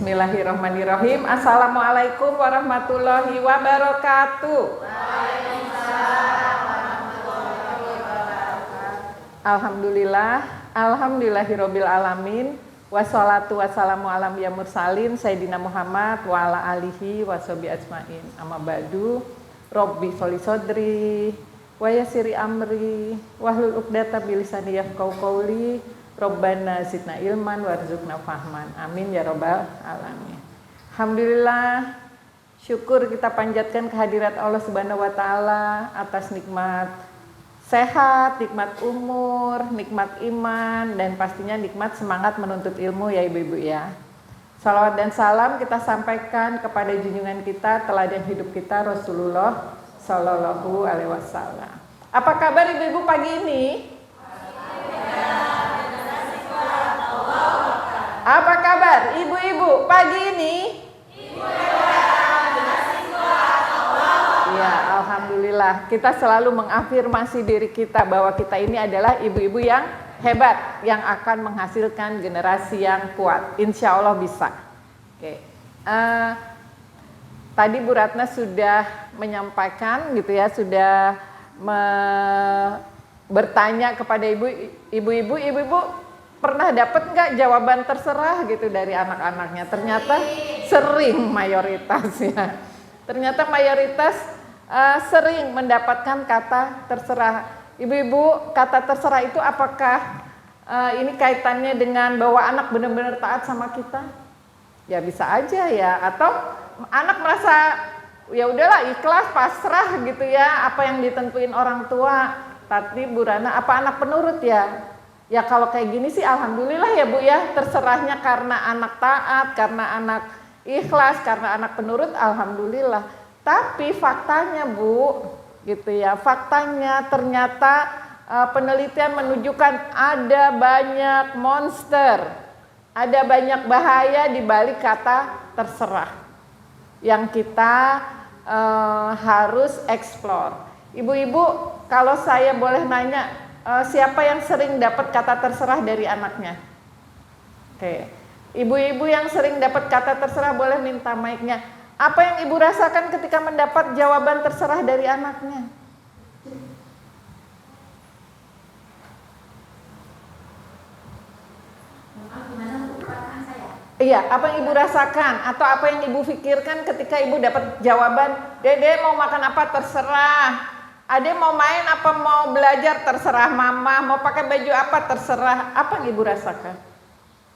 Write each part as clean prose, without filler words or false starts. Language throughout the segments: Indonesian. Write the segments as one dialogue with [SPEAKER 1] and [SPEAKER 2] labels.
[SPEAKER 1] Bismillahirrahmanirrahim. Assalamualaikum warahmatullahi wabarakatuh.
[SPEAKER 2] Waalaikumsalam warahmatullahi wabarakatuh.
[SPEAKER 1] Alhamdulillah, alhamdulillahirabbil alamin. Wassalatu wassalamu ala ya mursalin Sayyidina Muhammad wa ala alihi washabi ajmain. Amma ba'du. Rabbi sholli sodri wa yassiri amri wahlul 'uqdatam min lisani yafqahu qawli. Rabbana zidna ilman warzuqna fahman. Amin ya rabbal alamin. Alhamdulillah, syukur kita panjatkan kehadirat Allah Subhanahu wa taala atas nikmat sehat, nikmat umur, nikmat iman, dan pastinya nikmat semangat menuntut ilmu ya ibu-ibu ya. Salawat dan salam kita sampaikan kepada junjungan kita, teladan hidup kita Rasulullah Sallallahu Alaihi Wasallam. Apa kabar ibu-ibu pagi ini? Apa kabar ibu-ibu pagi ini? Ya, alhamdulillah. Kita selalu mengafirmasi diri kita bahwa kita ini adalah ibu-ibu yang hebat, yang akan menghasilkan generasi yang kuat. Insya Allah bisa. Oke. Tadi Bu Ratna sudah menyampaikan gitu ya, sudah bertanya kepada ibu-ibu pernah dapat nggak jawaban terserah gitu dari anak-anaknya? Ternyata sering mayoritas ya. Ternyata mayoritas sering mendapatkan kata terserah. Ibu-ibu, kata terserah itu apakah ini kaitannya dengan bahwa anak benar-benar taat sama kita? Ya bisa aja ya. Atau anak merasa ya udahlah ikhlas, pasrah gitu ya, apa yang ditentuin orang tua. Tapi Bu Rana, apa anak penurut ya? Ya kalau kayak gini sih alhamdulillah ya Bu ya, terserahnya karena anak taat, karena anak ikhlas, karena anak penurut, alhamdulillah. Tapi faktanya Bu, gitu ya, faktanya ternyata penelitian menunjukkan ada banyak monster, ada banyak bahaya di balik kata terserah yang kita harus explore. Ibu-ibu, kalau saya boleh nanya, siapa yang sering dapat kata terserah dari anaknya? Oke. Ibu-ibu yang sering dapat kata terserah boleh minta mic-nya. Apa yang ibu rasakan ketika mendapat jawaban terserah dari anaknya? Iya, apa yang ibu rasakan atau apa yang ibu pikirkan ketika ibu dapat jawaban, Dede mau makan apa terserah. Ade mau main apa mau belajar terserah, mama mau pakai baju apa terserah. Apa yang ibu rasakan?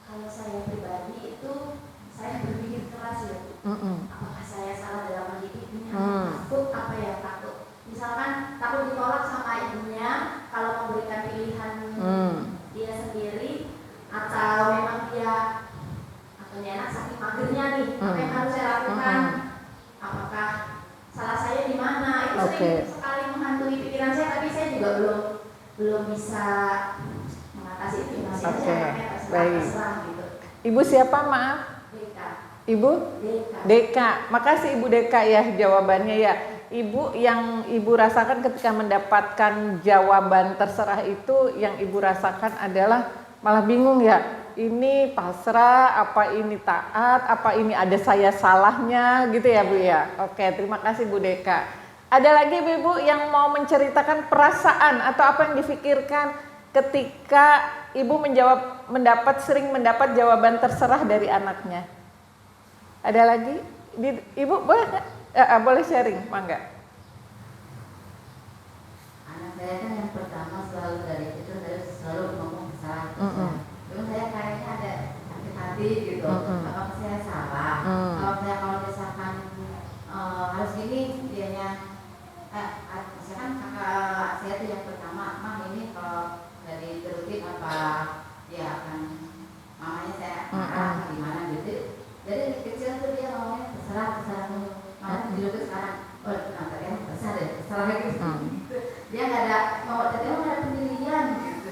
[SPEAKER 2] Kalau saya pribadi itu saya berpikir keras ya. Apakah saya salah dalam mendidiknya? Takut apa ya takut? Misalkan takut ditolak sama ibunya kalau memberikan pilihan dia sendiri, atau memang dia anak saking magernya nih, apa yang harus saya lakukan? Apakah salah saya di mana? Itu sering sekali menghantui pikiran saya, tapi saya juga belum bisa mengatasi itu. Masih
[SPEAKER 1] baik.
[SPEAKER 2] Gitu.
[SPEAKER 1] Ibu siapa maaf?
[SPEAKER 2] Deka.
[SPEAKER 1] Ibu? Deka. Makasih Ibu Deka ya jawabannya ya. Ibu, yang ibu rasakan ketika mendapatkan jawaban terserah itu, yang ibu rasakan adalah malah bingung ya. Ini pasrah, apa ini taat, apa ini ada saya salahnya gitu ya Bu ya. Oke, terima kasih Bu Deka. Ada lagi ibu yang mau menceritakan perasaan atau apa yang difikirkan ketika ibu sering mendapat jawaban terserah dari anaknya? Ada lagi? Ibu boleh nggak? Boleh sharing, mangga.
[SPEAKER 3] Anak saya kan yang pertama selalu dari itu selalu ngomong kesalahan. Terus saya kayaknya ada sakit hati gitu. Apakah saya salah? Kalau misalkan harus gini dianya, misalkan kakak saya tuh yang pertama, mah ini kalau dari terutin apa dia akan mamanya saya marah gimana gitu. Jadi kecil tuh dia ngomongnya terserah dulu. Mana dulu sekarang, nanti yang besar deh, terserah gitu. Dia nggak ada pendirian gitu.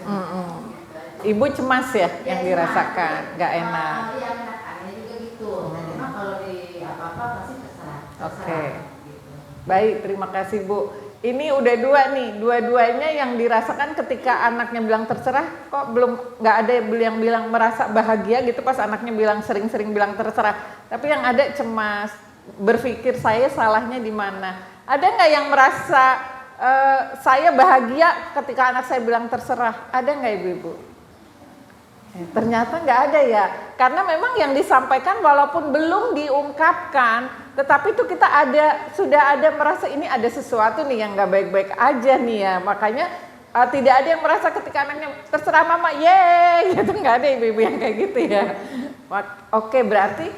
[SPEAKER 1] Ibu cemas ya yang dirasakan, nggak enak.
[SPEAKER 3] Iya, anaknya juga gitu. Jadi mah kalau di apa-apa pasti terserah.
[SPEAKER 1] Oke. Baik, terima kasih Bu. Ini udah dua nih, dua-duanya yang dirasakan ketika anaknya bilang terserah, kok belum nggak ada yang bilang merasa bahagia gitu pas anaknya bilang sering-sering bilang terserah. Tapi yang ada cemas, berpikir saya salahnya di mana. Ada nggak yang merasa saya bahagia ketika anak saya bilang terserah? Ada nggak ibu-ibu? Ternyata nggak ada ya, karena memang yang disampaikan walaupun belum diungkapkan, tetapi itu kita sudah ada merasa ini ada sesuatu nih yang nggak baik-baik aja nih ya, makanya tidak ada yang merasa ketika anaknya terserah mama, yeay, gitu nggak ada ibu-ibu yang kayak gitu ya. Oke, berarti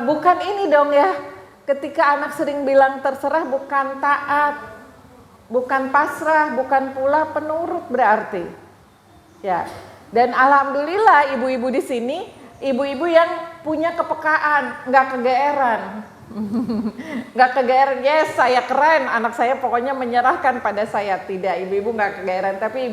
[SPEAKER 1] bukan ini dong ya, ketika anak sering bilang terserah bukan taat, bukan pasrah, bukan pula penurut berarti, ya. Dan alhamdulillah ibu-ibu di sini, ibu-ibu yang punya kepekaan, nggak kegeeran. Nggak kegeeran, yes saya keren, anak saya pokoknya menyerahkan pada saya. Tidak, ibu-ibu nggak kegeeran, tapi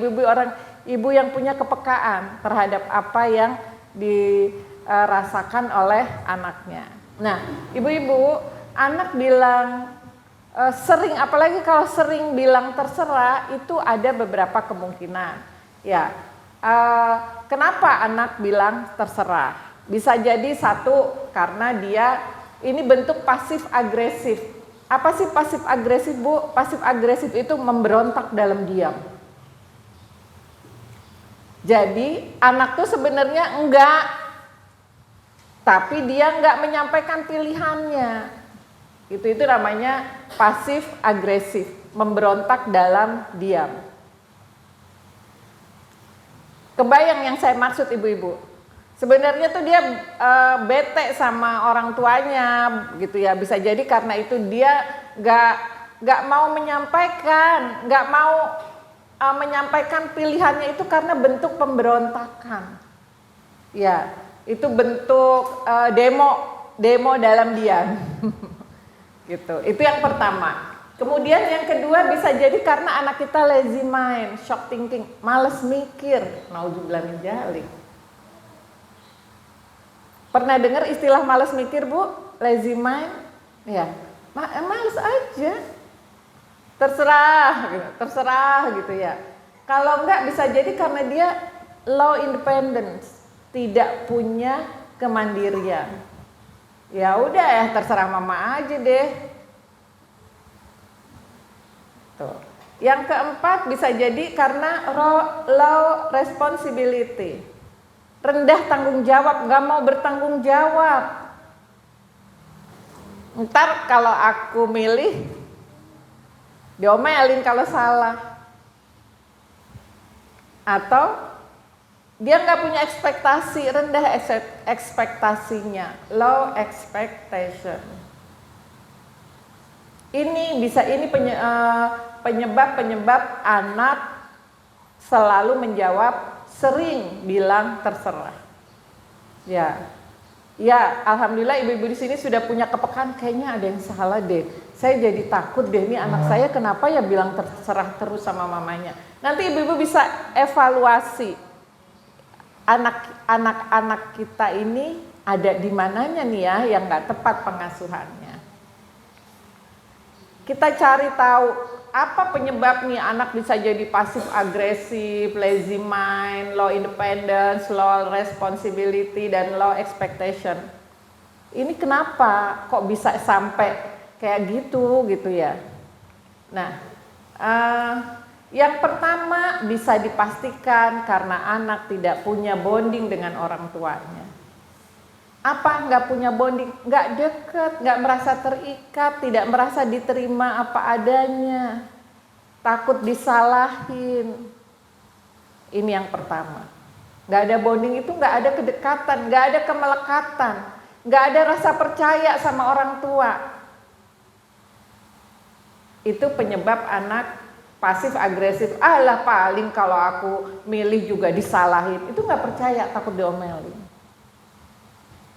[SPEAKER 1] ibu yang punya kepekaan terhadap apa yang dirasakan oleh anaknya. Nah, ibu-ibu, anak bilang sering, apalagi kalau sering bilang terserah, itu ada beberapa kemungkinan. Ya. Kenapa anak bilang terserah? Bisa jadi satu, karena dia ini bentuk pasif agresif. Apa sih pasif agresif, Bu? Pasif agresif itu memberontak dalam diam. Jadi anak tuh sebenarnya enggak, tapi dia enggak menyampaikan pilihannya. Itu namanya pasif agresif, memberontak dalam diam. Kebayang yang saya maksud ibu-ibu. Sebenarnya tuh dia bete sama orang tuanya gitu ya. Bisa jadi karena itu dia nggak mau menyampaikan, nggak mau menyampaikan pilihannya itu karena bentuk pemberontakan. Ya, itu bentuk demo dalam diam. Gitu. Itu yang pertama. Kemudian yang kedua bisa jadi karena anak kita lazy mind, shock thinking, males mikir, naudzubillah min dzalik. Pernah dengar istilah males mikir, Bu? Lazy mind? Ya, males aja. Terserah gitu ya. Kalau enggak bisa jadi karena dia low independence, tidak punya kemandirian. Ya udah ya, terserah mama aja deh. Yang keempat bisa jadi karena low responsibility, rendah tanggung jawab, nggak mau bertanggung jawab. Ntar kalau aku milih, diomelin kalau salah, atau dia nggak punya ekspektasi, rendah ekspektasinya, low expectation. Ini penyebab anak selalu menjawab sering bilang terserah. Ya, alhamdulillah ibu-ibu di sini sudah punya kepekaan, kayaknya ada yang salah deh. Saya jadi takut deh, ini anak saya kenapa ya bilang terserah terus sama mamanya. Nanti ibu-ibu bisa evaluasi anak-anak kita ini ada di mananya nih ya yang nggak tepat pengasuhannya. Kita cari tahu apa penyebab nih anak bisa jadi pasif agresif, lazy mind, low independence, low responsibility, dan low expectation. Ini kenapa kok bisa sampai kayak gitu ya. Nah, yang pertama bisa dipastikan karena anak tidak punya bonding dengan orang tuanya. Apa? Nggak punya bonding, nggak deket, nggak merasa terikat, tidak merasa diterima apa adanya, takut disalahin. Ini yang pertama. Nggak ada bonding itu nggak ada kedekatan, nggak ada kemelekatan, nggak ada rasa percaya sama orang tua. Itu penyebab anak pasif agresif. Alah paling kalau aku milih juga disalahin. Itu nggak percaya, takut diomelin.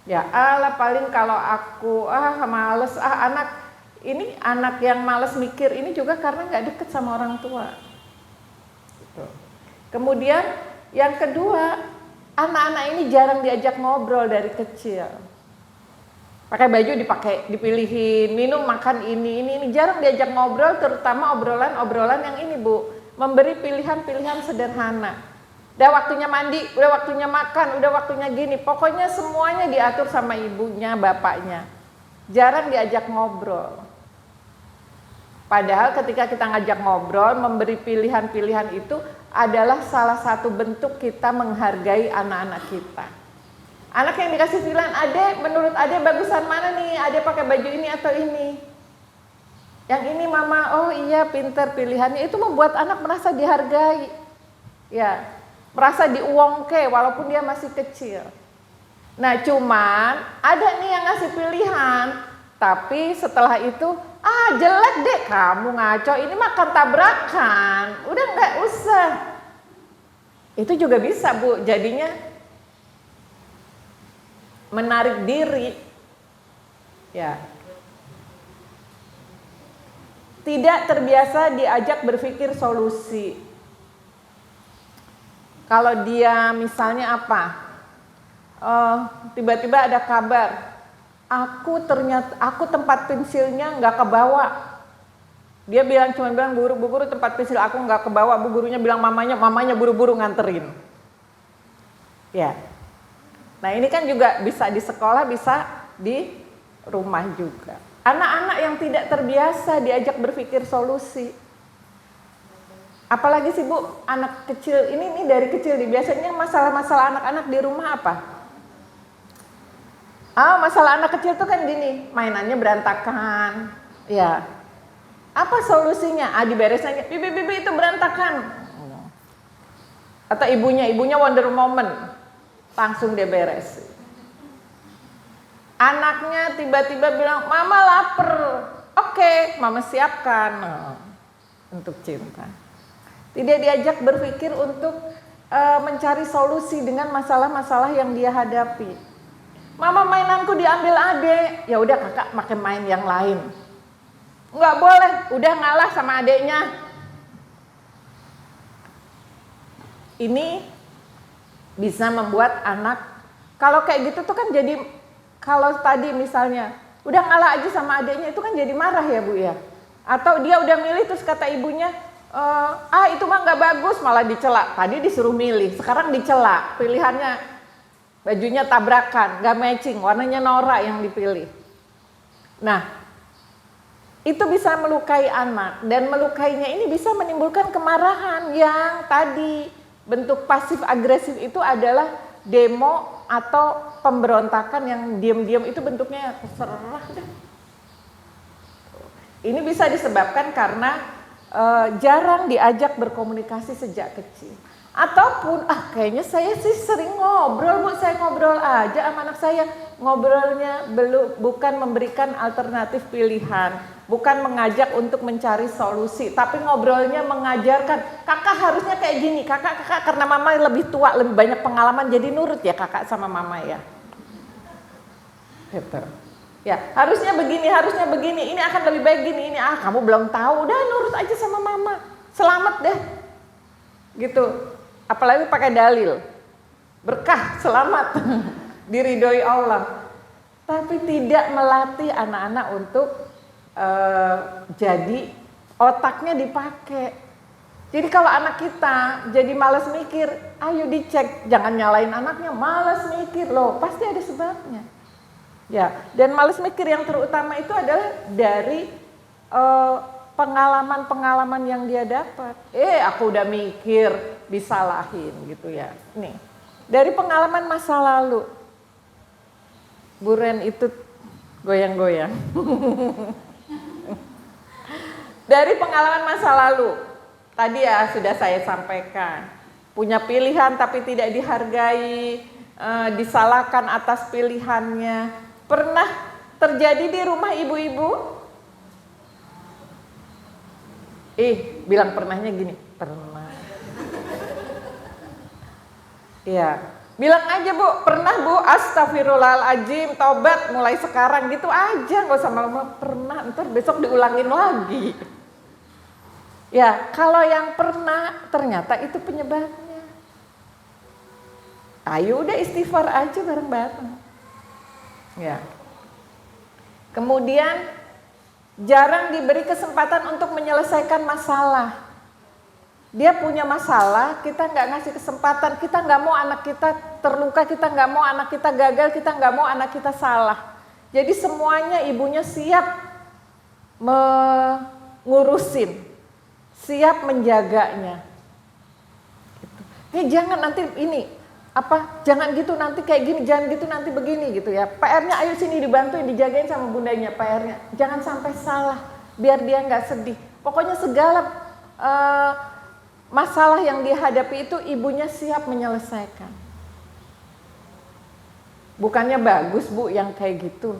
[SPEAKER 1] Ya alah paling kalau aku males, anak yang males mikir ini juga karena nggak deket sama orang tua. Gitu. Kemudian yang kedua, anak-anak ini jarang diajak ngobrol dari kecil. Pakai baju dipakai, dipilihin, minum, makan ini. Jarang diajak ngobrol, terutama obrolan yang ini Bu. Memberi pilihan-pilihan sederhana. Udah waktunya mandi, udah waktunya makan, udah waktunya gini. Pokoknya semuanya diatur sama ibunya, bapaknya. Jarang diajak ngobrol. Padahal ketika kita ngajak ngobrol, memberi pilihan-pilihan itu adalah salah satu bentuk kita menghargai anak-anak kita. Anak yang dikasih pilihan, Ade, menurut Ade bagusan mana nih? Ade pakai baju ini atau ini? Yang ini mama, oh iya pinter pilihannya. Itu membuat anak merasa dihargai. Ya, merasa diuongke walaupun dia masih kecil. Nah cuman ada nih yang ngasih pilihan. Tapi setelah itu, jelek deh kamu ngaco, ini makan tabrakan. Udah nggak usah. Itu juga bisa Bu, jadinya menarik diri, ya. Tidak terbiasa diajak berpikir solusi. Kalau dia misalnya apa? Tiba-tiba ada kabar, aku tempat pensilnya nggak kebawa. Dia cuma bilang bu guru tempat pensil aku nggak kebawa. Bu gurunya bilang mamanya buru-buru nganterin. Ya. Nah ini kan juga bisa di sekolah, bisa di rumah juga. Anak-anak yang tidak terbiasa diajak berpikir solusi. Apalagi sih Bu, anak kecil ini dari kecil biasanya masalah-masalah anak-anak di rumah apa? Masalah anak kecil tuh kan gini, mainannya berantakan. Ya. Apa solusinya? Diberesin, bibi itu berantakan. Atau ibunya Wonder Woman. Langsung dia beres. Anaknya tiba-tiba bilang, mama lapar. Oke, mama siapkan. Untuk cinta. Tidak diajak berpikir untuk mencari solusi dengan masalah-masalah yang dia hadapi. Mama mainanku diambil Ade. Ya udah kakak makin main yang lain. Nggak boleh, udah ngalah sama adeknya. Ini bisa membuat anak, kalau kayak gitu tuh kan jadi, kalau tadi misalnya udah ngalah aja sama adiknya itu kan jadi marah ya Bu ya. Atau dia udah milih terus kata ibunya, itu mah nggak bagus, malah dicela. Tadi disuruh milih, sekarang dicela. Pilihannya bajunya tabrakan, nggak matching, warnanya norak yang dipilih. Nah, itu bisa melukai anak, dan melukainya ini bisa menimbulkan kemarahan yang tadi. Bentuk pasif agresif itu adalah demo atau pemberontakan yang diam-diam itu bentuknya terserah deh. Ini bisa disebabkan karena jarang diajak berkomunikasi sejak kecil. Ataupun kayaknya saya sih sering ngobrol Bu, saya ngobrol aja sama anak saya. Ngobrolnya bukan memberikan alternatif pilihan, bukan mengajak untuk mencari solusi, tapi ngobrolnya mengajarkan, kakak harusnya kayak gini, kakak karena mama lebih tua, lebih banyak pengalaman, jadi nurut ya kakak sama mama ya. Gitu. Ya, harusnya begini, ini akan lebih baik gini, ini kamu belum tahu, udah nurut aja sama mama, selamat deh. Gitu. Apalagi pakai dalil. Berkah, selamat. Diridhoi Allah. Tapi tidak melatih anak-anak untuk jadi otaknya dipakai. Jadi kalau anak kita jadi malas mikir, ayo dicek, jangan nyalain anaknya, malas mikir loh, pasti ada sebabnya. Ya, dan malas mikir yang terutama itu adalah dari pengalaman-pengalaman yang dia dapat. Aku udah mikir, disalahin gitu ya. Nih, dari pengalaman masa lalu, Bu Ren itu goyang-goyang. Dari pengalaman masa lalu, tadi ya sudah saya sampaikan, punya pilihan tapi tidak dihargai, disalahkan atas pilihannya. Pernah terjadi di rumah ibu-ibu? Bilang pernahnya gini, pernah. Iya, bilang aja Bu, pernah Bu, astagfirullahaladzim, tobat mulai sekarang gitu aja, nggak usah malu-malu, pernah, ntar besok diulangin lagi. Ya, kalau yang pernah ternyata itu penyebabnya. Ayo udah istighfar aja bareng-bareng. Ya. Kemudian jarang diberi kesempatan untuk menyelesaikan masalah. Dia punya masalah, kita nggak ngasih kesempatan, kita nggak mau anak kita terluka, kita nggak mau anak kita gagal, kita nggak mau anak kita salah. Jadi semuanya ibunya siap mengurusin, siap menjaganya. Gitu. Jangan nanti jangan gitu nanti kayak gini, jangan gitu nanti begini gitu ya. PR-nya ayo sini dibantuin, dijagain sama bundanya PR-nya. Jangan sampai salah, biar dia nggak sedih. Pokoknya segala masalah yang dihadapi itu ibunya siap menyelesaikan. Bukannya bagus Bu yang kayak gitu.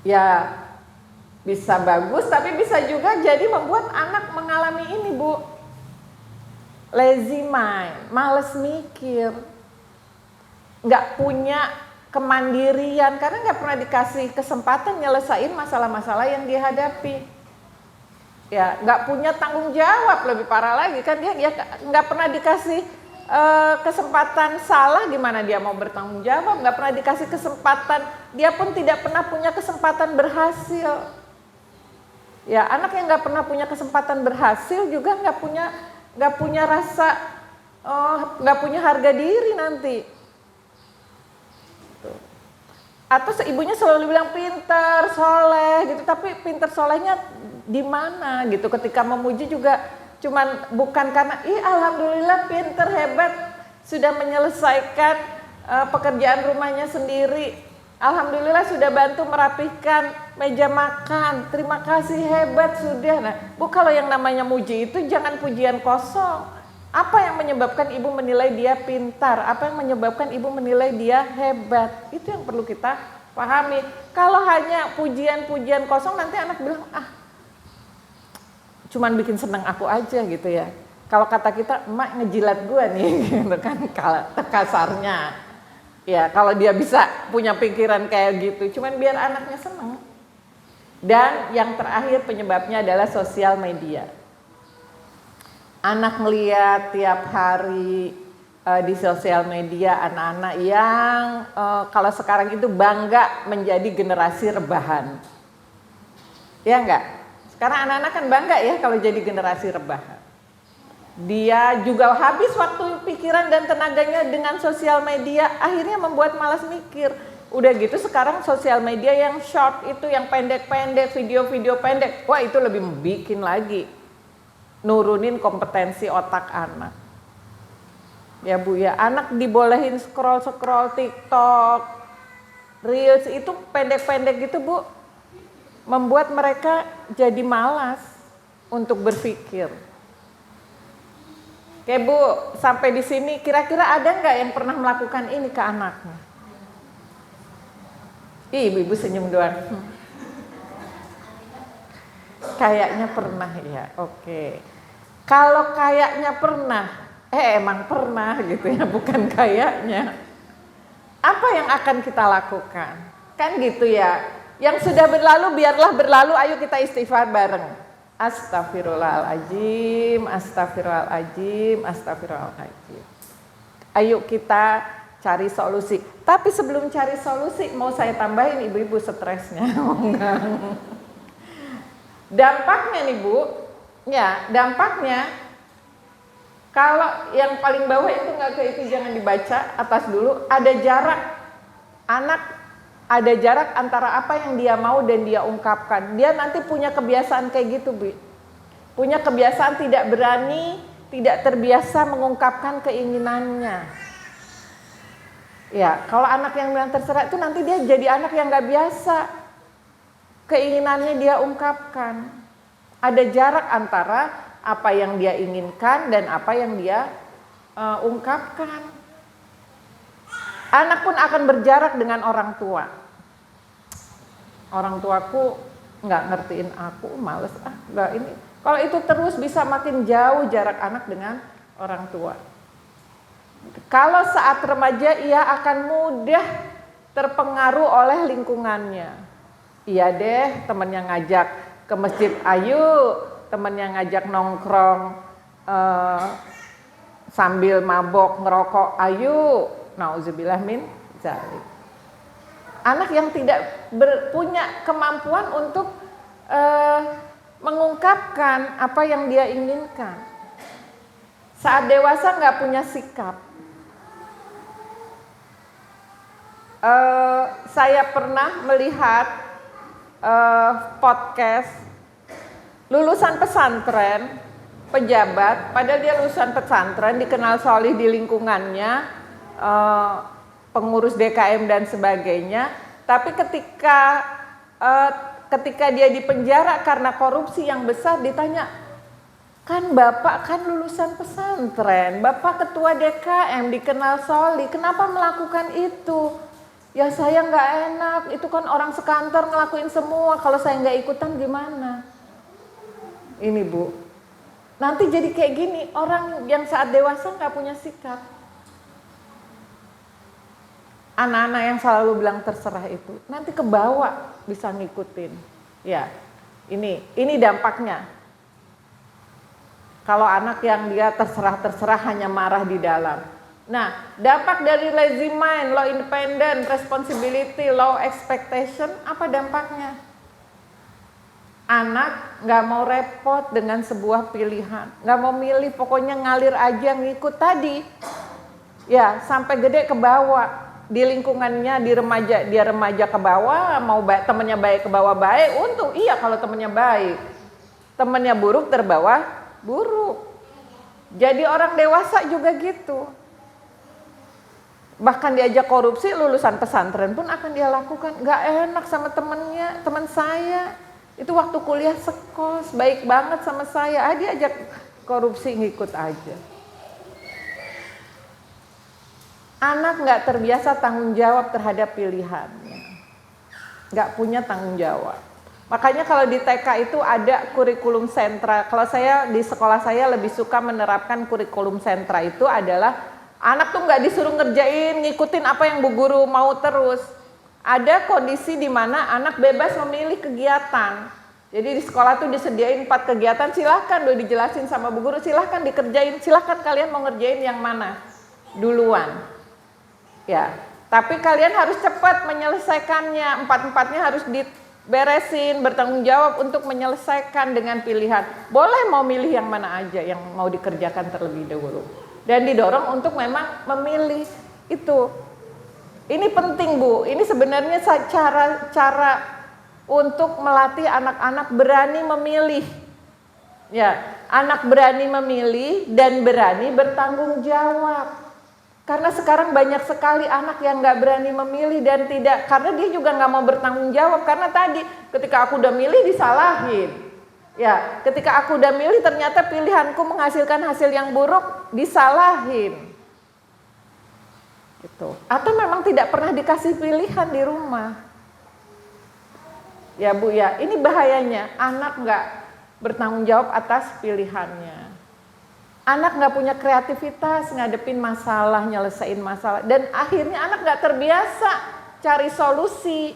[SPEAKER 1] Ya bisa bagus tapi bisa juga jadi membuat anak mengalami ini Bu. Lazy mind, males mikir. Nggak punya kemandirian karena nggak pernah dikasih kesempatan nyelesain masalah-masalah yang dihadapi. Ya nggak punya tanggung jawab, lebih parah lagi kan dia nggak pernah dikasih kesempatan salah, gimana dia mau bertanggung jawab? Nggak pernah dikasih kesempatan, dia pun tidak pernah punya kesempatan berhasil. Ya anak yang nggak pernah punya kesempatan berhasil juga nggak punya rasa, nggak punya harga diri nanti. Atau ibunya selalu bilang pinter, soleh gitu, tapi pinter solehnya di mana gitu? Ketika memuji juga cuman bukan karena alhamdulillah pinter hebat sudah menyelesaikan pekerjaan rumahnya sendiri, alhamdulillah sudah bantu merapihkan meja makan, terima kasih hebat sudah. Nah Bu, kalau yang namanya muji itu jangan pujian kosong. Apa yang menyebabkan ibu menilai dia pintar, apa yang menyebabkan ibu menilai dia hebat, itu yang perlu kita pahami. Kalau hanya pujian-pujian kosong nanti anak bilang cuman bikin senang aku aja gitu ya. Kalau kata kita, emak ngejilat gua nih gitu kan kasarnya. Ya kalau dia bisa punya pikiran kayak gitu, cuman biar anaknya senang. Dan yang terakhir penyebabnya adalah sosial media. Anak melihat tiap hari di sosial media anak-anak yang kalau sekarang itu bangga menjadi generasi rebahan. Ya enggak? Karena anak-anak kan bangga ya kalau jadi generasi rebahan. Dia juga habis waktu pikiran dan tenaganya dengan sosial media, akhirnya membuat malas mikir. Udah gitu sekarang sosial media yang short itu, yang pendek-pendek, video-video pendek, wah itu lebih bikin lagi. Nurunin kompetensi otak anak. Ya Bu ya, anak dibolehin scroll-scroll TikTok, Reels itu pendek-pendek gitu Bu. Membuat mereka jadi malas untuk berpikir. Oke Bu, sampai di sini kira-kira ada nggak yang pernah melakukan ini ke anaknya? Ibu senyum doang. Kayaknya pernah ya, oke. Kalau kayaknya pernah, emang pernah gitu ya, bukan kayaknya. Apa yang akan kita lakukan? Kan gitu ya. Yang sudah berlalu biarlah berlalu, ayo kita istighfar bareng. Astagfirullahaladzim, astagfirullahaladzim, astagfirullahaladzim. Ayo kita cari solusi. Tapi sebelum cari solusi, mau saya tambahin ibu-ibu stresnya. Dampaknya nih Bu, ya dampaknya kalau yang paling bawah itu jangan dibaca, atas dulu, ada jarak. Anak ada jarak antara apa yang dia mau dan dia ungkapkan. Dia nanti punya kebiasaan kayak gitu, Bu. Punya kebiasaan tidak berani, tidak terbiasa mengungkapkan keinginannya. Ya, kalau anak yang bilang terserah itu nanti dia jadi anak yang nggak biasa. Keinginannya dia ungkapkan. Ada jarak antara apa yang dia inginkan dan apa yang dia ungkapkan. Anak pun akan berjarak dengan orang tua. Orang tuaku nggak ngertiin aku, males nggak ini. Kalau itu terus bisa makin jauh jarak anak dengan orang tua. Kalau saat remaja ia akan mudah terpengaruh oleh lingkungannya. Iya deh, temennya ngajak ke masjid, ayo, temennya ngajak nongkrong sambil mabok ngerokok, ayo. Nauzubillah min zalik. Anak yang tidak punya kemampuan untuk mengungkapkan apa yang dia inginkan. Saat dewasa nggak punya sikap. Saya pernah melihat podcast lulusan pesantren, pejabat, padahal dia lulusan pesantren, dikenal solih di lingkungannya, pengurus DKM dan sebagainya. Tapi ketika dia dipenjara karena korupsi yang besar, ditanya, kan Bapak kan lulusan pesantren, Bapak ketua DKM, dikenal solih, kenapa melakukan itu? Ya saya nggak enak, itu kan orang sekantor ngelakuin semua, kalau saya nggak ikutan gimana? Ini Bu, nanti jadi kayak gini, orang yang saat dewasa nggak punya sikap. Anak-anak yang selalu bilang terserah itu, nanti kebawa bisa ngikutin. Ya, ini dampaknya. Kalau anak yang dia terserah hanya marah di dalam. Nah, dampak dari lazy mind, low independent, responsibility, low expectation, apa dampaknya? Anak nggak mau repot dengan sebuah pilihan, nggak mau milih, pokoknya ngalir aja ngikut tadi. Ya, sampai gede ke bawah di lingkungannya, dia remaja ke bawah, mau temennya baik ke bawah baik, untung iya kalau temennya baik, temennya buruk terbawa buruk. Jadi orang dewasa juga gitu. Bahkan diajak korupsi, lulusan pesantren pun akan dia lakukan. Gak enak sama temennya, teman saya itu waktu kuliah sekos, baik banget sama saya, dia ajak korupsi ngikut aja. Anak gak terbiasa tanggung jawab terhadap pilihannya, gak punya tanggung jawab. Makanya kalau di TK itu ada kurikulum sentra. Kalau saya di sekolah saya lebih suka menerapkan kurikulum sentra, itu adalah anak tuh nggak disuruh ngerjain, ngikutin apa yang bu guru mau terus. Ada kondisi di mana anak bebas memilih kegiatan. Jadi di sekolah tuh disediain 4 kegiatan, silahkan udah dijelasin sama bu guru, silahkan dikerjain, silahkan kalian mau ngerjain yang mana duluan. Ya, tapi kalian harus cepat menyelesaikannya, 4-4-nya harus diberesin, bertanggung jawab untuk menyelesaikan dengan pilihan. Boleh mau milih yang mana aja yang mau dikerjakan terlebih dahulu. Dan didorong untuk memang memilih itu. Ini penting Bu, ini sebenarnya cara untuk melatih anak-anak berani memilih. Ya, anak berani memilih dan berani bertanggung jawab. Karena sekarang banyak sekali anak yang nggak berani memilih dan tidak, karena dia juga nggak mau bertanggung jawab. Karena tadi ketika aku udah milih disalahin. Ya, ketika aku udah milih ternyata pilihanku menghasilkan hasil yang buruk, disalahin. Gitu. Atau memang tidak pernah dikasih pilihan di rumah. Ya Bu ya, ini bahayanya, anak nggak bertanggung jawab atas pilihannya. Anak nggak punya kreativitas ngadepin masalah, nyelesain masalah. Dan akhirnya anak nggak terbiasa cari solusi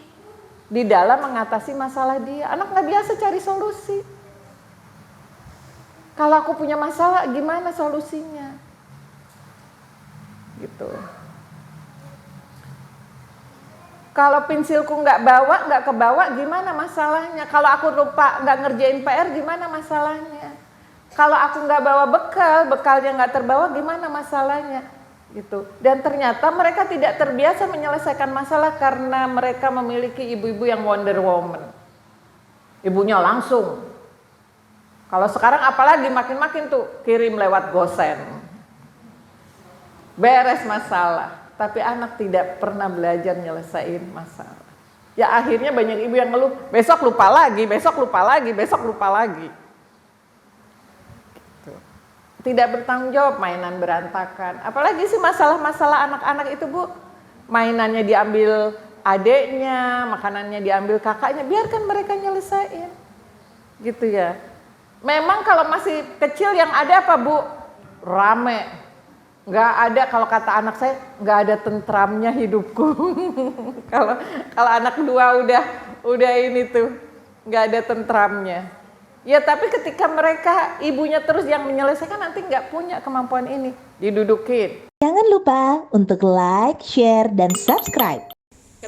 [SPEAKER 1] di dalam mengatasi masalah dia. Anak nggak biasa cari solusi. Kalau aku punya masalah, gimana solusinya? Gitu. Kalau pensilku nggak kebawa, gimana masalahnya? Kalau aku lupa nggak ngerjain PR, gimana masalahnya? Kalau aku nggak bawa bekalnya nggak terbawa, gimana masalahnya? Gitu. Dan ternyata mereka tidak terbiasa menyelesaikan masalah karena mereka memiliki ibu-ibu yang Wonder Woman. Ibunya langsung. Kalau sekarang apalagi makin-makin tuh kirim lewat gosen. Beres masalah. Tapi anak tidak pernah belajar nyelesain masalah. Ya akhirnya banyak ibu yang ngeluh, besok lupa lagi, besok lupa lagi, besok lupa lagi. Gitu. Tidak bertanggung jawab, mainan berantakan. Apalagi sih masalah-masalah anak-anak itu Bu. Mainannya diambil adeknya, makanannya diambil kakaknya, biarkan mereka nyelesain. Gitu ya. Memang kalau masih kecil yang ada apa Bu? Rame. Nggak ada, kalau kata anak saya, nggak ada tentramnya hidupku. Kalau anak kedua udah ini tuh, nggak ada tentramnya. Ya tapi ketika mereka ibunya terus yang menyelesaikan, nanti nggak punya kemampuan ini, didudukin.
[SPEAKER 4] Jangan lupa untuk like, share, dan subscribe.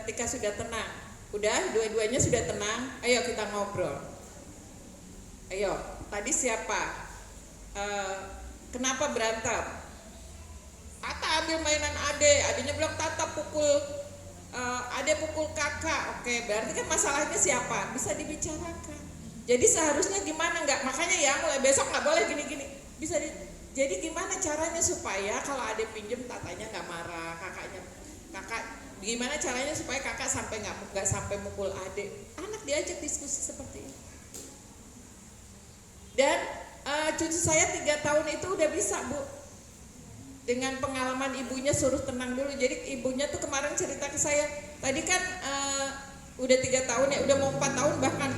[SPEAKER 1] ketika sudah tenang, udah dua-duanya sudah tenang, ayo kita ngobrol. Ayo, tadi siapa? Kenapa berantem? Tata ambil mainan adenya bilang Tata pukul ade pukul kakak. Oke, berarti kan masalahnya siapa? Bisa dibicarakan. Jadi seharusnya gimana nggak? Makanya ya mulai besok nggak boleh gini-gini. Jadi gimana caranya supaya kalau ade pinjem Tatanya nggak marah, kakak gimana caranya supaya kakak sampai nggak sampai mukul adik? Anak diajak diskusi seperti ini. Dan cucu saya 3 tahun itu udah bisa, Bu. Dengan pengalaman ibunya suruh tenang dulu. Jadi ibunya tuh kemarin cerita ke saya, tadi kan udah 3 tahun ya, udah mau 4 tahun bahkan,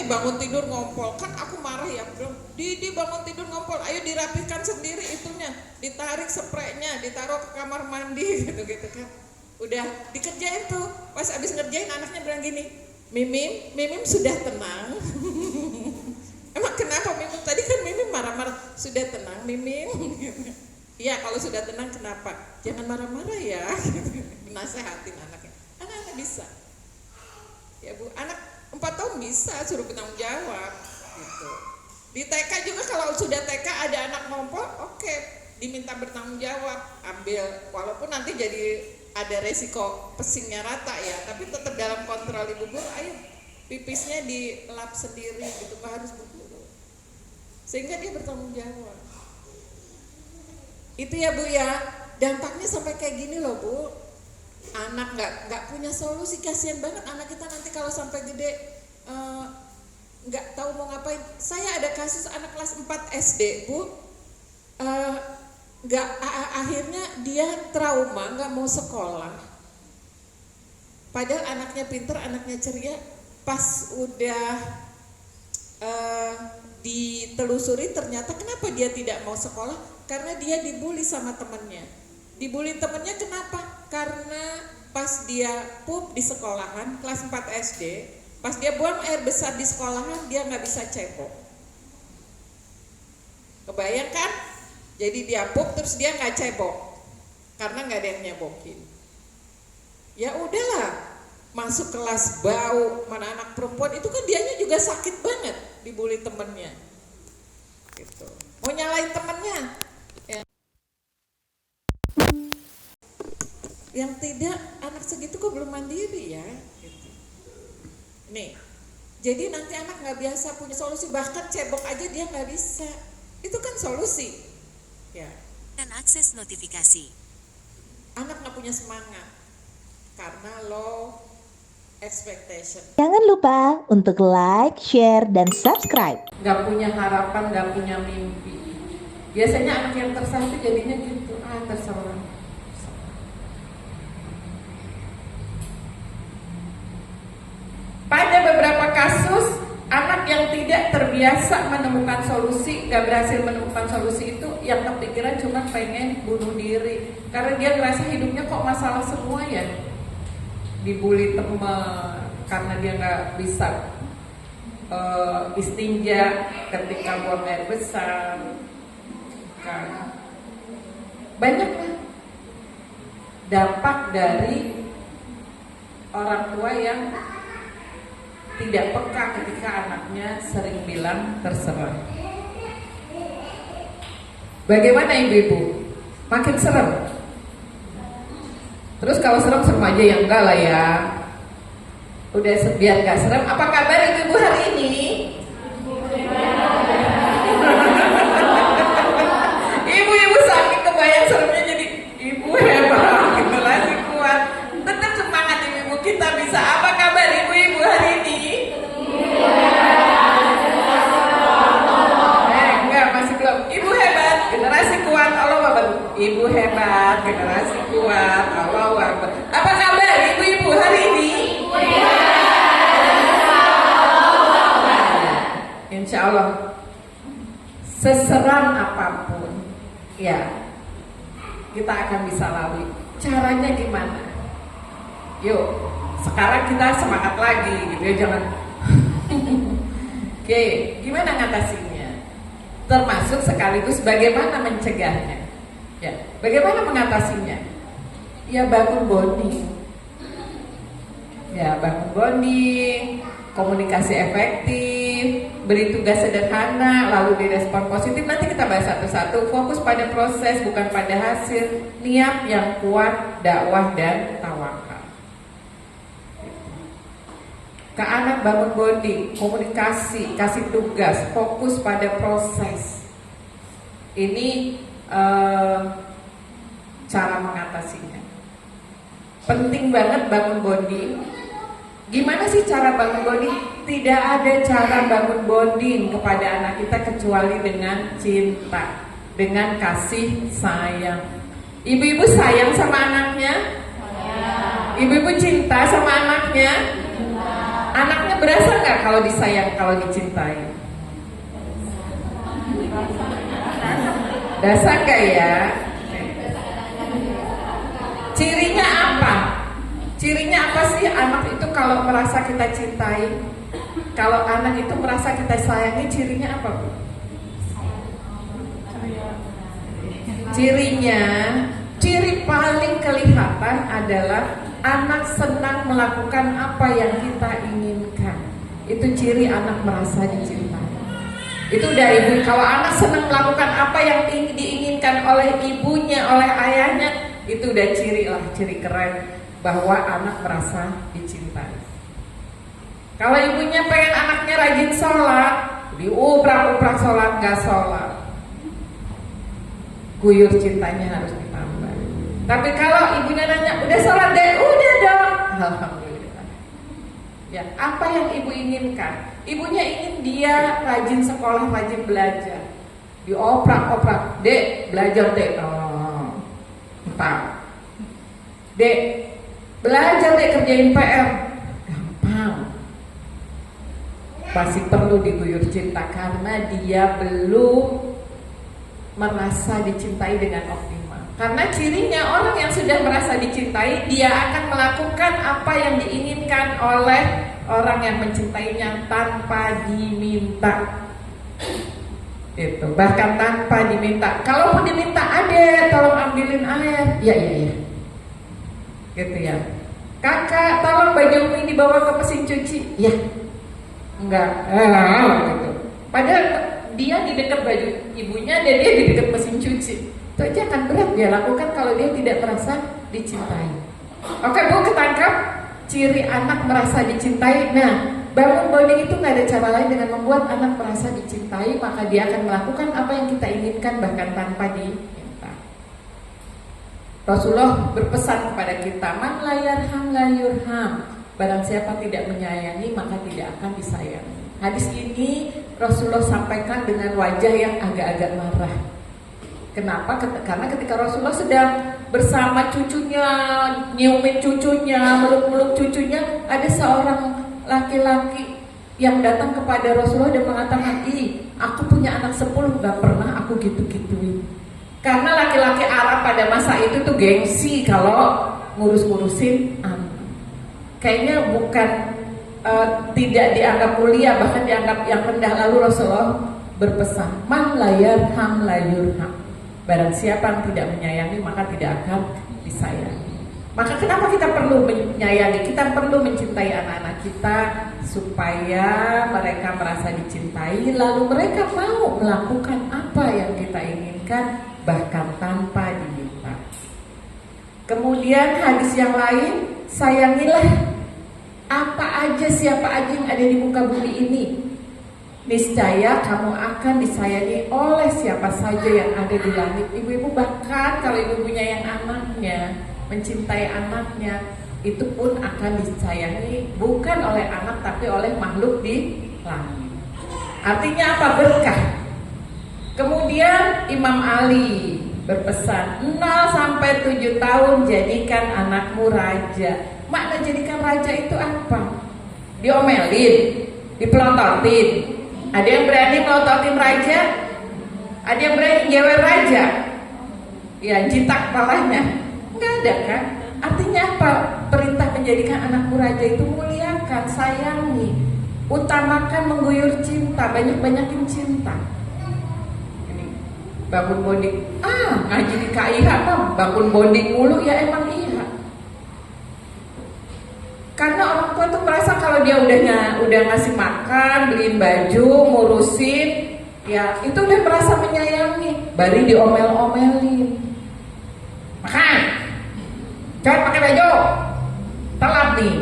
[SPEAKER 1] bangun tidur ngompol. Kan aku marah ya, bilang, Didi bangun tidur ngompol, ayo dirapihkan sendiri itunya, ditarik spraynya, ditaruh ke kamar mandi gitu-gitu kan. Udah dikerjain tuh, pas abis ngerjain anaknya bilang gini, Mimim sudah tenang. Emang kenapa Mimim? Tadi kan Mimim marah-marah, sudah tenang Mimim. Iya, kalau sudah tenang kenapa? Jangan marah-marah ya. Nasehatin anaknya. Anak-anak bisa. Ya Bu, anak 4 tahun bisa suruh bertanggung jawab gitu. Di TK juga kalau sudah TK ada anak ngompol, oke, diminta bertanggung jawab, ambil walaupun nanti jadi ada resiko pesingnya rata ya, tapi tetap dalam kontrol ibu guru, ayo pipisnya dilap sendiri gitu, nggak harus bu guru. Sehingga dia bertanggung jawab. Itu ya Bu ya, dampaknya sampai kayak gini loh Bu. Anak nggak punya solusi, kasihan banget anak kita nanti kalau sampai gede nggak tahu mau ngapain. Saya ada kasus anak kelas 4 SD Bu, akhirnya dia trauma, nggak mau sekolah. Padahal anaknya pinter, anaknya ceria. Pas udah ditelusuri ternyata kenapa dia tidak mau sekolah, karena dia dibully sama temennya. Dibully temennya kenapa? Karena pas dia pup di sekolahan kelas 4 SD, pas dia buang air besar di sekolahan, dia nggak bisa cebok. Kebayang kan? Jadi dia pup terus dia nggak cebok karena nggak ada yang nyebokin. Ya udahlah, masuk kelas bau, mana anak perempuan itu kan dianya juga sakit banget dibully temennya. Gitu. Mau nyalain temennya? Ya. Yang tidak, anak segitu kok belum mandiri ya. Gitu. Nih, jadi nanti anak nggak biasa punya solusi, bahkan cebok aja dia nggak bisa. Itu kan solusi. Ya.
[SPEAKER 4] Dan akses notifikasi.
[SPEAKER 1] Anak nggak punya semangat karena low expectation.
[SPEAKER 5] Jangan lupa untuk like, share, dan subscribe.
[SPEAKER 1] Nggak punya harapan, nggak punya mimpi. Biasanya anak yang terserah itu jadinya gitu, terserah. Pada beberapa kasus, anak yang tidak terbiasa menemukan solusi, gak berhasil menemukan solusi itu, yang kepikiran cuma pengen bunuh diri. Karena dia ngerasa hidupnya kok masalah semua ya. Dibully teman, karena dia gak bisa istinja ketika buang air besar. Kan. Banyak lah dampak dari orang tua yang tidak peka ketika anaknya sering bilang terserah. Bagaimana ibu-ibu? Makin serem. Terus kalau serem aja ya enggak lah ya. Udah biar gak serem. Apa kabar ibu-ibu hari ini? Ibu-ibu saking kebayang seremnya jadi ibu hebat, generasi kuat. Tetap semangat ibu-ibu, kita bisa. Apa kabar ibu-ibu hari ini? Enggak, masih belum. Ibu hebat, generasi kuat, Allah Akbar. Ibu hebat, generasi kuat, Allah Akbar. Apa kabar ibu-ibu hari ini? Insya Allah, seseram apapun, ya kita akan bisa lalui. Caranya gimana? Yuk, sekarang kita semangat lagi, gitu ya, jangan. Oke, gimana ngatasinya? Termasuk sekaligus bagaimana mencegahnya? Ya, bagaimana mengatasinya? Ya bangun bonding. Ya, bangun bonding, komunikasi efektif, beri tugas sederhana, lalu direspon positif. Nanti kita bahas satu-satu. Fokus pada proses, bukan pada hasil. Niat yang kuat, dakwah dan tawakal. Ke anak bangun bonding, komunikasi, kasih tugas, fokus pada proses. Ini cara mengatasinya. Penting banget bangun bonding. Gimana sih cara bangun bonding? Tidak ada cara bangun bonding kepada anak kita kecuali dengan cinta, dengan kasih sayang. Ibu-ibu sayang sama anaknya? Ibu-ibu cinta sama anaknya? Anaknya berasa nggak kalau disayang, kalau dicintai? Berasa nggak ya? Cirinya apa? Cirinya apa sih anak itu kalau merasa kita cintai? Kalau anak itu merasa kita sayangi, cirinya apa, Bu? Cirinya, ciri paling kelihatan adalah anak senang melakukan apa yang kita inginkan. Itu ciri anak merasa dicintai. Itu dari ibu. Kalau anak senang melakukan apa yang diinginkan oleh ibunya, oleh ayahnya, itu udah ciri lah, ciri keren bahwa anak merasa dicintai. Kalau ibunya pengen anaknya rajin sholat, diuprak-uprak sholat, gak sholat, guyur cintanya harus ditambah. Tapi kalau ibunya nanya, udah sholat deh, udah dong, alhamdulillah. Ya, apa yang ibu inginkan? Ibunya ingin dia rajin sekolah, rajin belajar. Dioprak-oprak, dek belajar dek, entah. Dek belajar dek, kerjain PR, gampang. Masih perlu diguyur cinta karena dia belum merasa dicintai dengan optimal. Karena cirinya orang yang sudah merasa dicintai, dia akan melakukan apa yang diinginkan oleh orang yang mencintainya tanpa diminta. Itu bahkan tanpa diminta. Kalaupun diminta, adek tolong ambilin air, ya. Gitu ya. Kakak tolong baju Umi dibawa ke mesin cuci, ya. Enggak, gitu. Padahal dia di dekat baju ibunya dan dia di dekat mesin cuci. Itu aja akan berat dia lakukan kalau dia tidak merasa dicintai. Oke Bu, ketangkap ciri anak merasa dicintai. Nah, bangun bonding itu nggak ada cara lain dengan membuat anak merasa dicintai, maka dia akan melakukan apa yang kita inginkan bahkan tanpa diminta. Rasulullah berpesan kepada kita, man la yarham la yurham. Barang siapa tidak menyayangi maka tidak akan disayangi. Hadis ini Rasulullah sampaikan dengan wajah yang agak-agak marah. Kenapa? Karena ketika Rasulullah sedang bersama cucunya, nyiumin cucunya, meluk-meluk cucunya, ada seorang laki-laki yang datang kepada Rasulullah dan mengatakan, aku punya anak 10, gak pernah aku gitu-gituin. Karena laki-laki Arab pada masa itu tuh gengsi kalau ngurus-ngurusin anak. Kayaknya bukan tidak dianggap mulia, bahkan dianggap yang rendah. Lalu Rasulullah berpesan, man la yarham la yurham. Barang siapa yang tidak menyayangi maka tidak akan disayangi. Maka kenapa kita perlu menyayangi? Kita perlu mencintai anak-anak kita supaya mereka merasa dicintai, lalu mereka mau melakukan apa yang kita inginkan bahkan tanpa diminta. Kemudian hadis yang lain, sayangilah apa aja, siapa aja yang ada di muka bumi ini. Niscaya kamu akan disayangi oleh siapa saja yang ada di langit. Ibu-ibu bahkan kalau ibu punya yang anaknya, mencintai anaknya, itu pun akan disayangi bukan oleh anak tapi oleh makhluk di langit. Artinya apa? Berkah. Kemudian Imam Ali berpesan, 0 sampai 7 tahun jadikan anakmu raja. Makna jadikan raja itu apa? Diomelin, dipelontotin. Ada yang berani melototin raja? Ada yang berani ngewer raja? Ya, jitak kepalanya. Enggak ada kan? Artinya apa? Perintah menjadikan anakmu raja itu muliakan, sayangi, utamakan, mengguyur cinta, banyak-banyakin cinta. Ini bangun bonding. Ngaji di KIH bangun bonding mulu, ya emang iya. Karena orang kalau dia udah ngasih makan, beliin baju, ngurusin, ya itu udah merasa menyayangi. Baru diomel-omelin. Makan, cepat pakai baju, telat nih.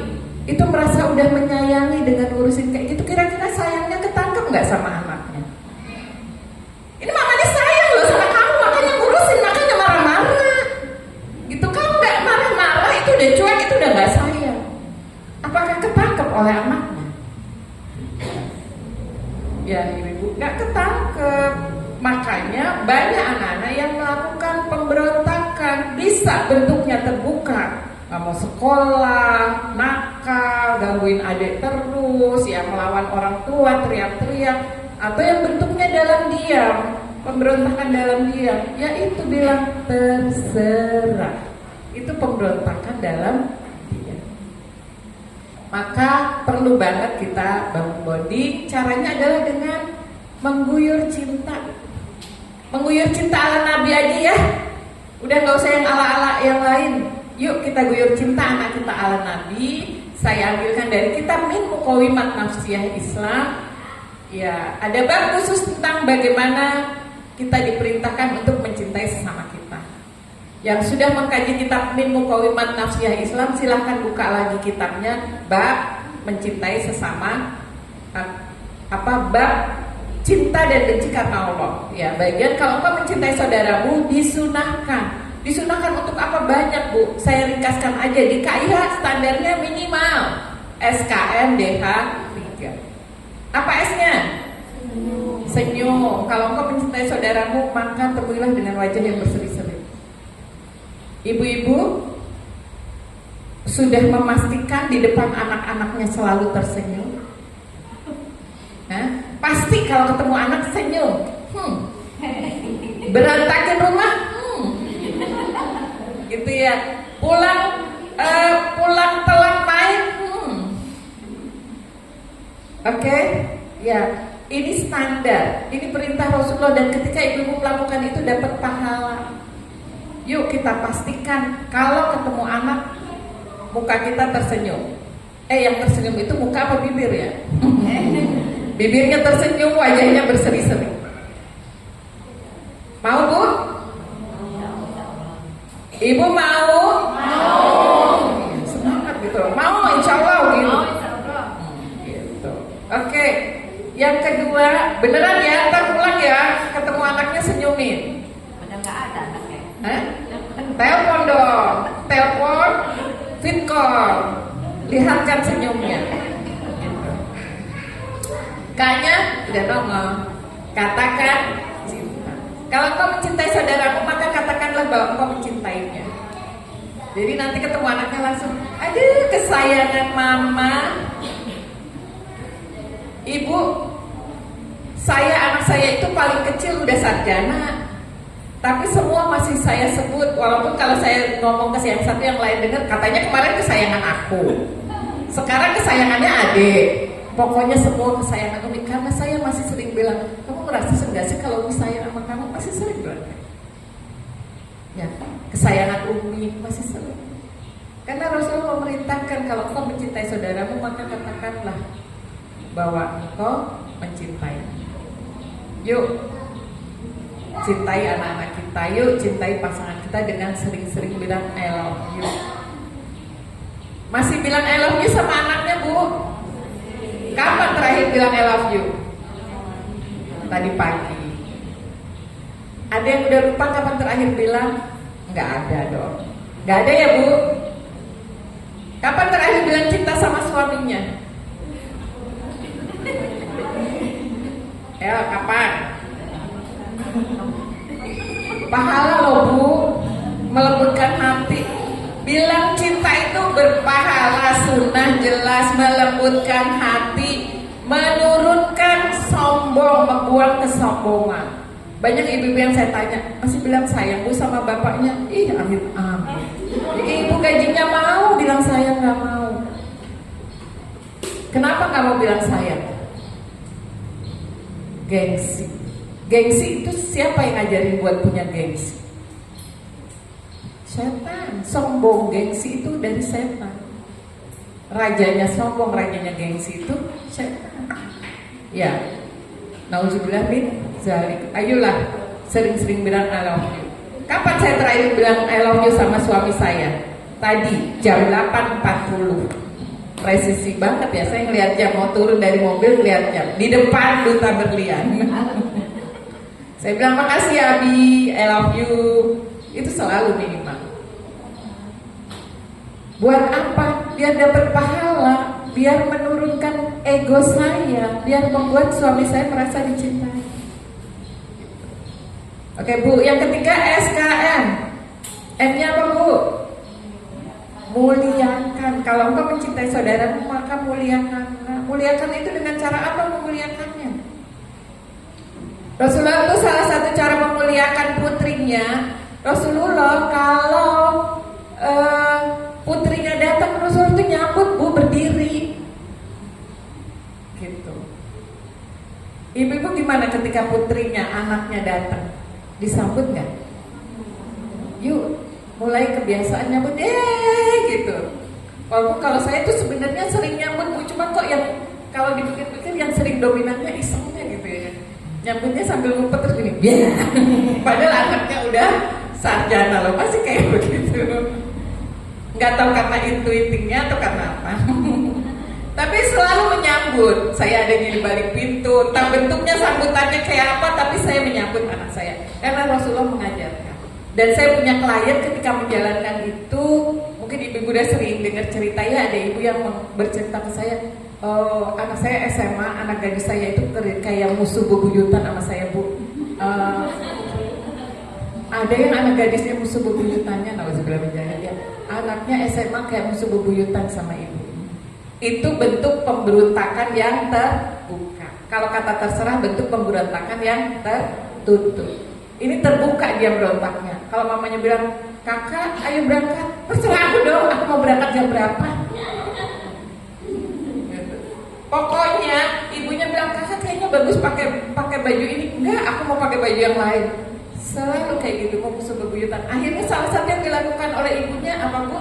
[SPEAKER 1] Itu merasa udah menyayangi dengan ngurusin kayak gitu. Kira-kira sayangnya ketangkep nggak sama anaknya? Ini mamanya sayang loh sama kamu, makanya ngurusin, makanya marah-marah. Gitu, kalau nggak marah-marah itu udah cuek, itu udah nggak sayang. Apakah ketangkep oleh anaknya? Ya ibu nggak ketangkep. Makanya banyak anak-anak yang melakukan pemberontakan, bisa bentuknya terbuka, nggak mau sekolah, nakal, gangguin adik terus, ya melawan orang tua, teriak-teriak, atau yang bentuknya dalam diam, pemberontakan dalam diam, yaitu bilang terserah. Itu pemberontakan dalam diam. Maka perlu banget kita bangun bonding. Caranya adalah dengan mengguyur cinta. Mengguyur cinta ala Nabi aja ya. Udah nggak usah yang ala-ala yang lain. Yuk kita guyur cinta anak kita ala Nabi. Saya ambilkan dari kitab Min Muqawimat Nafsiyah Islam. Ya, ada bab khusus tentang bagaimana kita diperintahkan untuk mencintai sesama kita. Yang sudah mengkaji kitab Min Muqawimat Nafsiyah Islam, silahkan buka lagi kitabnya, bab mencintai sesama, bab cinta dan benci karena Allah. Ya, bagian kalau engkau mencintai saudaramu disunahkan. Disunahkan untuk apa? Banyak bu. Saya ringkaskan aja. Di KIH standarnya minimal SKM DH 3. Apa S-nya? Senyum. Kalau engkau mencintai saudaramu, maka temuilah dengan wajah yang berseri-seri. Ibu-ibu sudah memastikan di depan anak-anaknya selalu tersenyum. Pasti kalau ketemu anak senyum. Berantakin rumah, gitu ya. Pulang telat main. Oke, ya. Ini standar. Ini perintah Rasulullah, dan ketika ibu melakukan itu dapat pahala. Yuk kita pastikan kalau ketemu anak muka kita tersenyum. Yang tersenyum itu muka apa bibir ya? Bibirnya tersenyum, wajahnya berseri-seri. Mau bu? Ibu mau? Mau. Semangat gitu. Mau insya Allah gitu. Gitu. Oke. Yang kedua, beneran ya, ntar pulang ya, ketemu anaknya senyumin.
[SPEAKER 3] Udah nggak ada anaknya.
[SPEAKER 1] Telepon dong, telepon, fit call, lihatkan senyumnya. Kayaknya udah nongol. Katakan cinta. Kalau kau mencintai saudaramu, maka katakanlah bahwa kau mencintainya. Jadi nanti ketemu anaknya langsung, aduh kesayangan mama. Ibu, anak saya itu paling kecil udah sarjana, tapi semua masih saya sebut. Walaupun kalau saya ngomong ke yang satu yang lain dengar, katanya kemarin kesayangan aku, sekarang kesayangannya adik. Pokoknya semua kesayangan Umi, karena saya masih sering bilang, kamu merasa enggak sih kalau Umi sayang sama kamu? Masih sering bilang ya, kesayangan Umi masih sering. Karena Rasulullah memerintahkan kalau kau mencintai saudaramu, maka katakanlah bahwa engkau mencintai. Yuk cintai anak-anak kita, yuk cintai pasangan kita dengan sering-sering bilang I love you. Masih bilang I love you sama anaknya bu? Kapan terakhir bilang I love you? Tadi pagi. Ada yang udah lupa kapan terakhir bilang? Nggak ada dong. Nggak ada ya bu? Kapan terakhir bilang cinta sama suaminya? Ya kapan? Pahala loh bu, melembutkan hati. Bilang cinta itu berpahala, sunnah jelas, melembutkan hati, menurunkan sombong, membuang kesombongan. Banyak ibu-ibu yang saya tanya masih bilang sayang bu sama bapaknya. Ih amin amin. Ibu gajinya mau bilang sayang, nggak mau. Kenapa nggak mau bilang sayang? Gengsi. Gengsi itu siapa yang ngajarin buat punya gengsi? Setan. Sombong, gengsi itu dari setan. rajanya sombong, rajanya gengsi itu syaitan. Ya, nauzubillah min zalik. Ayolah sering-sering bilang I love you. Kapan saya terakhir bilang I love you sama suami saya? Tadi jam 8.40. Presisi banget ya, saya ngeliat jam, mau turun dari mobil lihat jam di depan Duta Berlian. Saya bilang makasih ya Abi, I love you. Itu selalu minimal. Buat apa? Biar dapat pahala, biar menurunkan ego saya, biar membuat suami saya merasa dicintai. Oke Bu, yang ketiga SKN. M-nya apa Bu? Muliakan. Kalau engkau mencintai saudaramu maka muliakan. Muliakan itu dengan cara apa memuliakannya? Rasulullah itu salah satu cara memuliakan putrinya. Rasulullah kalau putrinya datang, Rasul itu nyambut Bu berdiri. Gitu. Ibu-ibu gimana ketika putrinya, anaknya datang? Disambut nggak? Yuk, mulai kebiasaan nyambut, gitu. Walaupun kalau saya itu sebenarnya sering nyambut Bu, cuma kok yang kalau dipikir-pikir yang sering dominannya isengnya gitu ya. Nyambutnya sambil ngumpet terus gini, padahal anaknya udah sarjana loh, masih kayak begitu. Nggak tahu karena intuitingnya atau karena apa. Tapi selalu menyambut. Saya adanya di balik pintu, entah bentuknya sambutannya kayak apa, tapi saya menyambut anak saya karena Rasulullah mengajarkan. Dan saya punya klien ketika menjalankan itu, mungkin ibu udah sering dengar cerita ya, ada ibu yang bercerita ke saya, oh, anak saya SMA, anak gadis saya itu kayak musuh bebuyutan sama saya Bu. Ada yang anak gadisnya musuh bebuyutannya, nauzubillah min dzalik ya. Anaknya SMA kayak musuh bebuyutan sama ibu. Itu bentuk pemberontakan yang terbuka. Kalau kata terserah, bentuk pemberontakan yang tertutup. Ini terbuka dia berontaknya. Kalau mamanya bilang, kakak ayo berangkat, terserah aku dong, aku mau berangkat jam berapa. Pokoknya ibunya bilang, kakak kayaknya bagus pakai baju ini. Enggak, aku mau pakai baju yang lain. Selalu kayak gitu, mau musuh bebuyutan. Akhirnya salah satu yang dilakukan oleh ibunya apa Bu?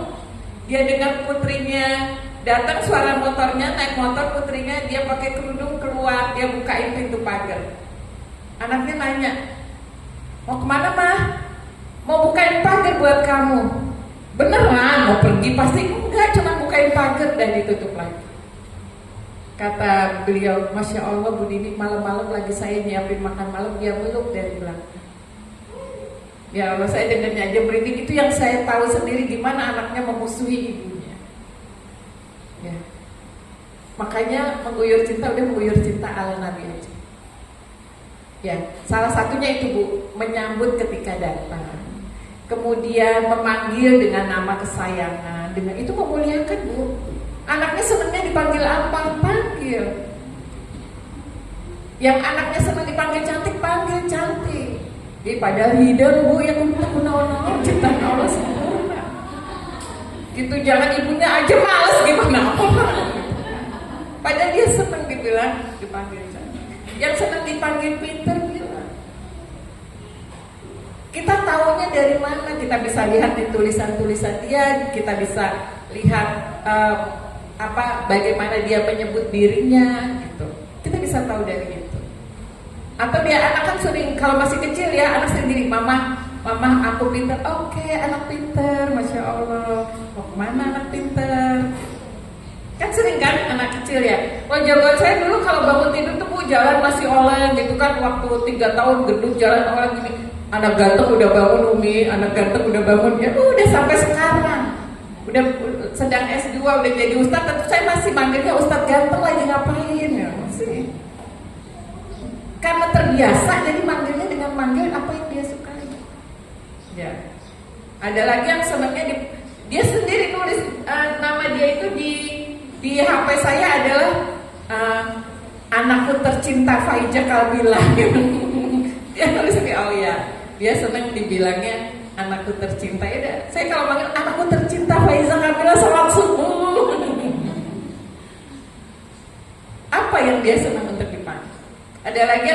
[SPEAKER 1] Dia dengar putrinya datang, suara motornya, naik motor putrinya, dia pakai kerudung keluar, dia bukain pintu pagar. Anaknya nanya, mau kemana Mah? Mau bukain pagar buat kamu. Beneran mau pergi? Pasti enggak, cuma bukain pagar dan ditutup lagi. Kata beliau, Masya Allah Bu Dini, malam-malam lagi saya nyiapin makan malam, dia meluk dari belakang. Ya Allah, saya dengarnya aja merinding. Itu yang saya tahu sendiri gimana anaknya memusuhi ibunya. Ya. Makanya mengguyur cinta, udah mengguyur cinta ala Nabi aja. Ya, salah satunya itu Bu, menyambut ketika datang. Kemudian memanggil dengan nama kesayangan, dengan itu memuliakan Bu. Anaknya senangnya dipanggil apa? Panggil. Yang anaknya senang dipanggil cantik, panggil cantik. Jadi padahal hidung Bu yang menawan-nawan ciptaan Allah sempurna. Gitu, jangan ibunya aja males gimana orang. Padahal dia senang dibilang dipanggil cantik. Yang senang dipanggil pinter bilang. Kita tahunya dari mana? Kita bisa lihat di tulisan-tulisan dia, kita bisa lihat bagaimana dia menyebut dirinya gitu. Kita bisa tahu dari itu. Atau dia anak kan sering, kalau masih kecil ya, anak sendiri, mama aku pinter. Oke, anak pinter, Masya Allah. Mau kemana anak pinter? Kan sering kan anak kecil ya. Wah, jawaban saya dulu kalau bangun tidur tuh Bu, jalan masih oleng gitu kan. Waktu 3 tahun gendut jalan oleng gini. Anak ganteng udah bangun Umi, anak ganteng udah bangun. Ya udah sampai sekarang. Udah sedang S2, udah jadi ustadz. Tentu saya masih manggilnya ustadz ganteng, lagi ngapain ya masih. Karena terbiasa, jadi manggilnya dengan manggil apa yang dia sukai. Ya. Ada lagi yang senangnya dia sendiri nulis nama dia itu di HP saya adalah anakku tercinta Faiza Kalbila. Dia nulis di dia senang dibilangnya anakku tercinta. Ya, saya kalau manggil anakku tercinta Faiza Kalbila salam subuh. Apa yang dia senang untuk dipanggil? Ada lagi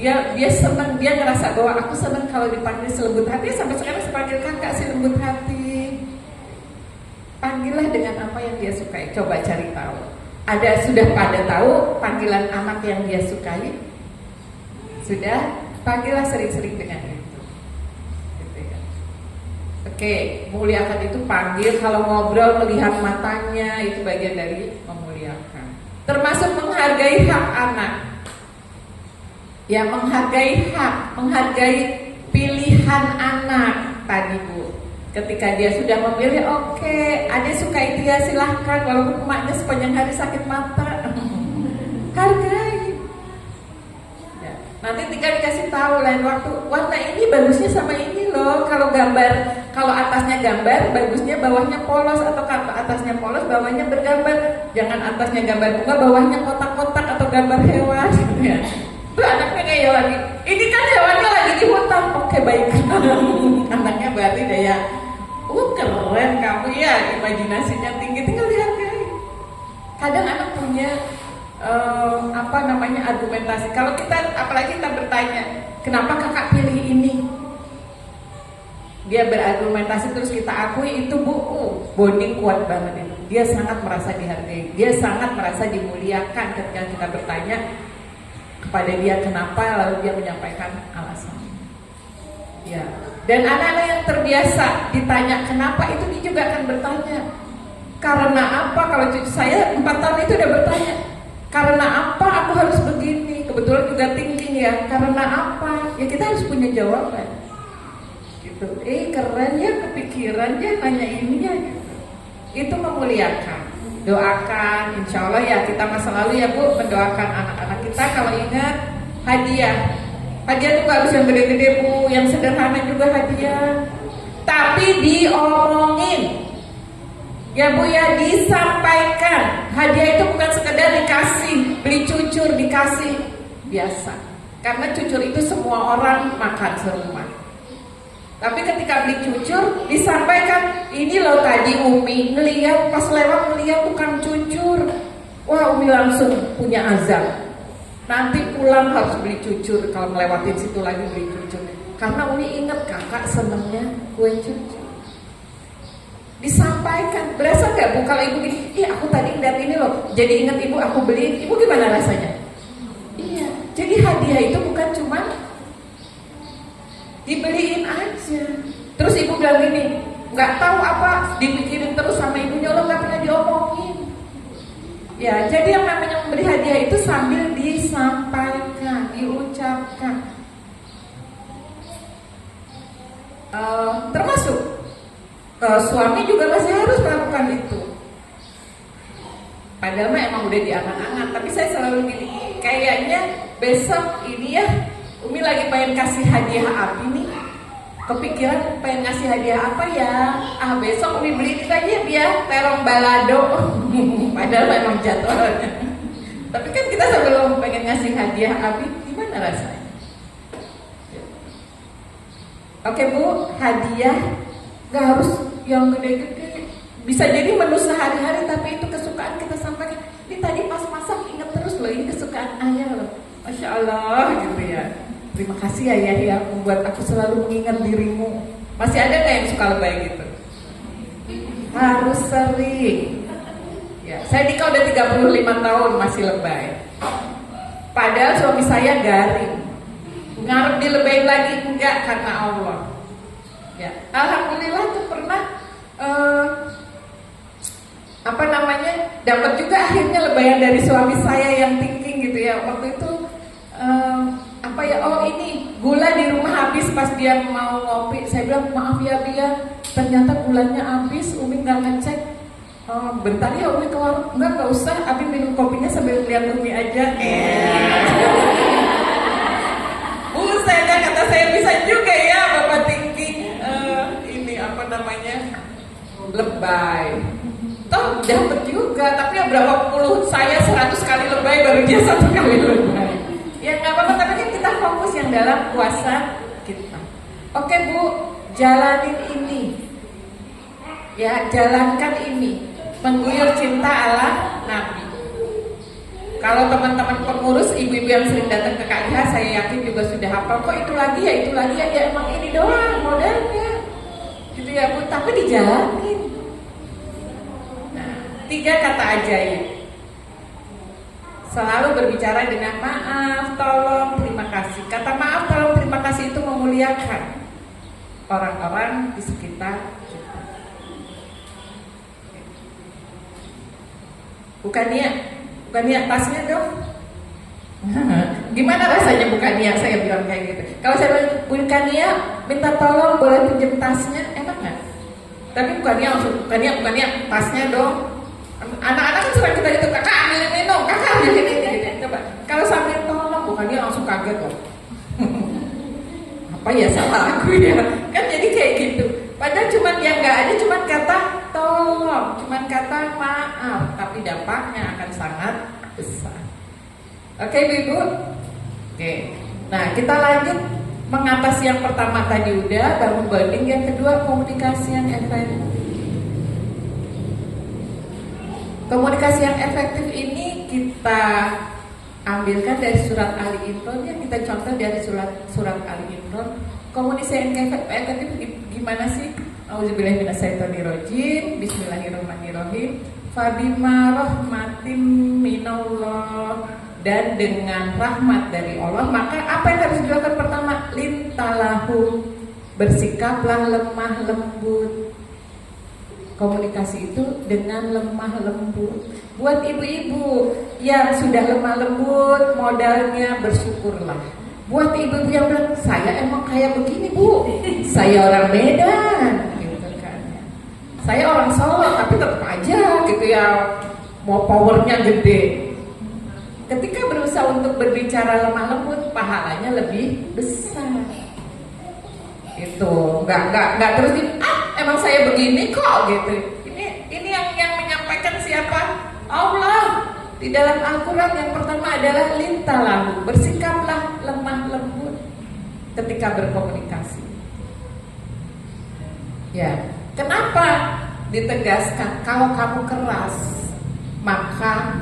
[SPEAKER 1] yang dia senang, dia ngerasa bahwa aku senang kalau dipanggil selembut hati. Sampai sekarang saya panggil kakak si lembut hati. panggillah dengan apa yang dia sukai. Coba cari tahu. Sudah pada tahu panggilan anak yang dia sukai? Sudah? Panggillah sering-sering dengan itu. Gitu ya. Oke, muliakan itu panggil. Kalau ngobrol melihat matanya, itu bagian dari memuliakan. Termasuk menghargai hak anak. Ya, menghargai hak, menghargai pilihan anak tadi Bu. Ketika dia sudah memilih, oke, adik suka itu ya silahkan, walaupun emaknya sepanjang hari sakit mata. Hargai. Ya. Nanti tinggal dikasih tahu lain waktu, warna ini bagusnya sama ini loh. Kalau atasnya gambar, bagusnya bawahnya polos, atau kalau atasnya polos, bawahnya bergambar. Jangan atasnya gambar bunga, bawahnya kotak-kotak atau gambar hewan. Ya. Itu anaknya kayak lagi, ini kan hewannya lagi di hutan. Oke, baik. Anaknya berarti daya, keren kamu ya, imajinasinya tinggi, tinggal dihargai. Kadang anak punya argumentasi. Kalau apalagi kita bertanya, kenapa kakak pilih ini? Dia berargumentasi terus kita akui, itu bonding kuat banget itu. Dia sangat merasa dihargai, dia sangat merasa dimuliakan ketika kita bertanya kepada dia kenapa, lalu dia menyampaikan alasan. Ya. Dan anak-anak yang terbiasa ditanya kenapa, itu dia juga akan bertanya karena apa. Kalau cucu saya 4 tahun itu udah bertanya karena apa aku harus begini. Kebetulan juga thinking ya, karena apa? Ya kita harus punya jawaban. Gitu. Keren ya, kepikiran ya, nanya ini ya. Gitu. Itu memuliakan. Doakan, insya Allah ya kita masa lalu ya Bu, mendoakan anak-anak kita. Kalau ingat hadiah itu gak harus yang gede-gede Bu, yang sederhana juga hadiah, tapi diomongin ya Bu ya, disampaikan. Hadiah itu bukan sekedar dikasih, beli cucur dikasih biasa, karena cucur itu semua orang makan serumah. Tapi ketika beli cucur disampaikan, ini loh tadi Umi ngeliat, pas lewat ngeliat tukang cucur, wah Umi langsung punya azam, nanti pulang harus beli cucur. Kalau melewatin situ lagi beli cucur, karena Umi inget kakak senengnya kue cucur. Disampaikan, berasa gak Bu kalau ibu gini, aku tadi ngeliat ini loh, jadi inget ibu, aku beliin. Ibu gimana rasanya? Iya, jadi hadiah itu bukan cuma dibeliin aja. Terus ibu bilang gini, nggak tahu apa, dipikirin terus sama ibunya, lo nggak pernah diomongin. Ya, jadi yang namanya memberi hadiah itu sambil disampaikan, diucapkan. Termasuk suami juga masih harus melakukan itu. Padahal emang udah diangan-angan, tapi saya selalu gini, kayaknya besok ini ya Umi lagi pengen kasih hadiah Abi nih, kepikiran pengen ngasih hadiah apa ya? Besok Umi beli ini aja ya, terong balado. Padahal memang jadwalnya. Tapi kan kita sebelum pengen ngasih hadiah Abi, gimana rasanya? Oke Bu, hadiah gak harus yang gede-gede. Bisa jadi menu sehari-hari, tapi itu kesukaan kita sampaikan. Ini tadi pas masak inget terus loh, ini kesukaan ayah loh. Masya Allah gitu ya. Terima kasih ayah ya, membuat aku selalu mengingat dirimu. Masih ada gak yang suka lebay gitu? Harus sering. Ya, saya nikah udah 35 tahun masih lebay. Padahal suami saya garing. Ngarep dilebayin lagi enggak, karena Allah. Ya, alhamdulillah tuh pernah dapat juga akhirnya lebayan dari suami saya yang thinking gitu ya. Waktu itu ini gula di rumah habis pas dia mau ngopi. Saya bilang maaf ya Bia, ternyata gulanya habis, Umi nggak ngecek. Bentar ya Umi ke warung. Nggak usah, Abi minum kopinya sambil lihat Umi aja. Buset ya, kata saya bisa juga ya Bapak thinking lebay. Toh dapat juga, tapi ya berapa puluh, saya 100 kali lebay baru dia 1 kali lebay. Ya nggak apa-apa, tapi kan kita fokus yang dalam puasa kita. Oke Bu, jalanin ini. Ya, jalankan ini. Mengguyur cinta ala Nabi. Kalau teman-teman pengurus, ibu-ibu yang sering datang ke KIH, saya yakin juga sudah hafal. Kok itu lagi ya, ya emang ini doang modalnya. Gitu ya Bu, tapi dijalanin. 3 kata ajaib. Selalu berbicara dengan maaf, tolong, terima kasih. Kata maaf, tolong, terima kasih itu memuliakan orang-orang di sekitar kita. Bukan niat tasnya dong. Gimana rasanya bukan niat, saya bilang kayak gitu. Kalau saya bilang bukan niat, minta tolong boleh pinjam tasnya, enak nggak? Tapi bukan niat, bukan niat tasnya dong. Anak-anak kan sering kita gitu, kakak ambilin ini dong, kakak ambilin ini. Coba, kalau sambil tolong bukan dia langsung kaget loh. Apa ya salah aku ya? Kan jadi kayak gitu. Padahal cuman yang nggak ada cuman kata tolong, cuman kata maaf, tapi dampaknya akan sangat besar. Oke, Ibu. Oke. Nah, kita lanjut mengatasi yang pertama tadi udah, bangun bonding. Yang kedua, komunikasi yang efektif. Komunikasi yang efektif ini kita ambilkan dari surat Ali Imran, yang kita contoh dari surat Ali Imran. Komunikasi yang efektif gimana sih? Auzubillahiminasyaitonirrajim. Bismillahirrahmanirrahim. Fabima rahmatim minallah, dan dengan rahmat dari Allah, maka apa yang harus dilakukan pertama? Lintalahu, bersikaplah lemah lembut. Komunikasi itu dengan lemah lembut. Buat ibu-ibu yang sudah lemah lembut, modalnya bersyukurlah. Buat ibu-ibu yang bilang, saya emang kayak begini Bu, saya orang Medan gitu kan. Saya orang Solo tapi tetap aja gitu ya, mau powernya gede. Ketika berusaha untuk berbicara lemah lembut, pahalanya lebih besar. Itu nggak terus emang saya begini kok gitu. Ini yang menyampaikan siapa? Allah. Di dalam Al-Quran yang pertama adalah lintalahu, bersikaplah lemah lembut ketika berkomunikasi. Ya, kenapa ditegaskan kalau kamu keras maka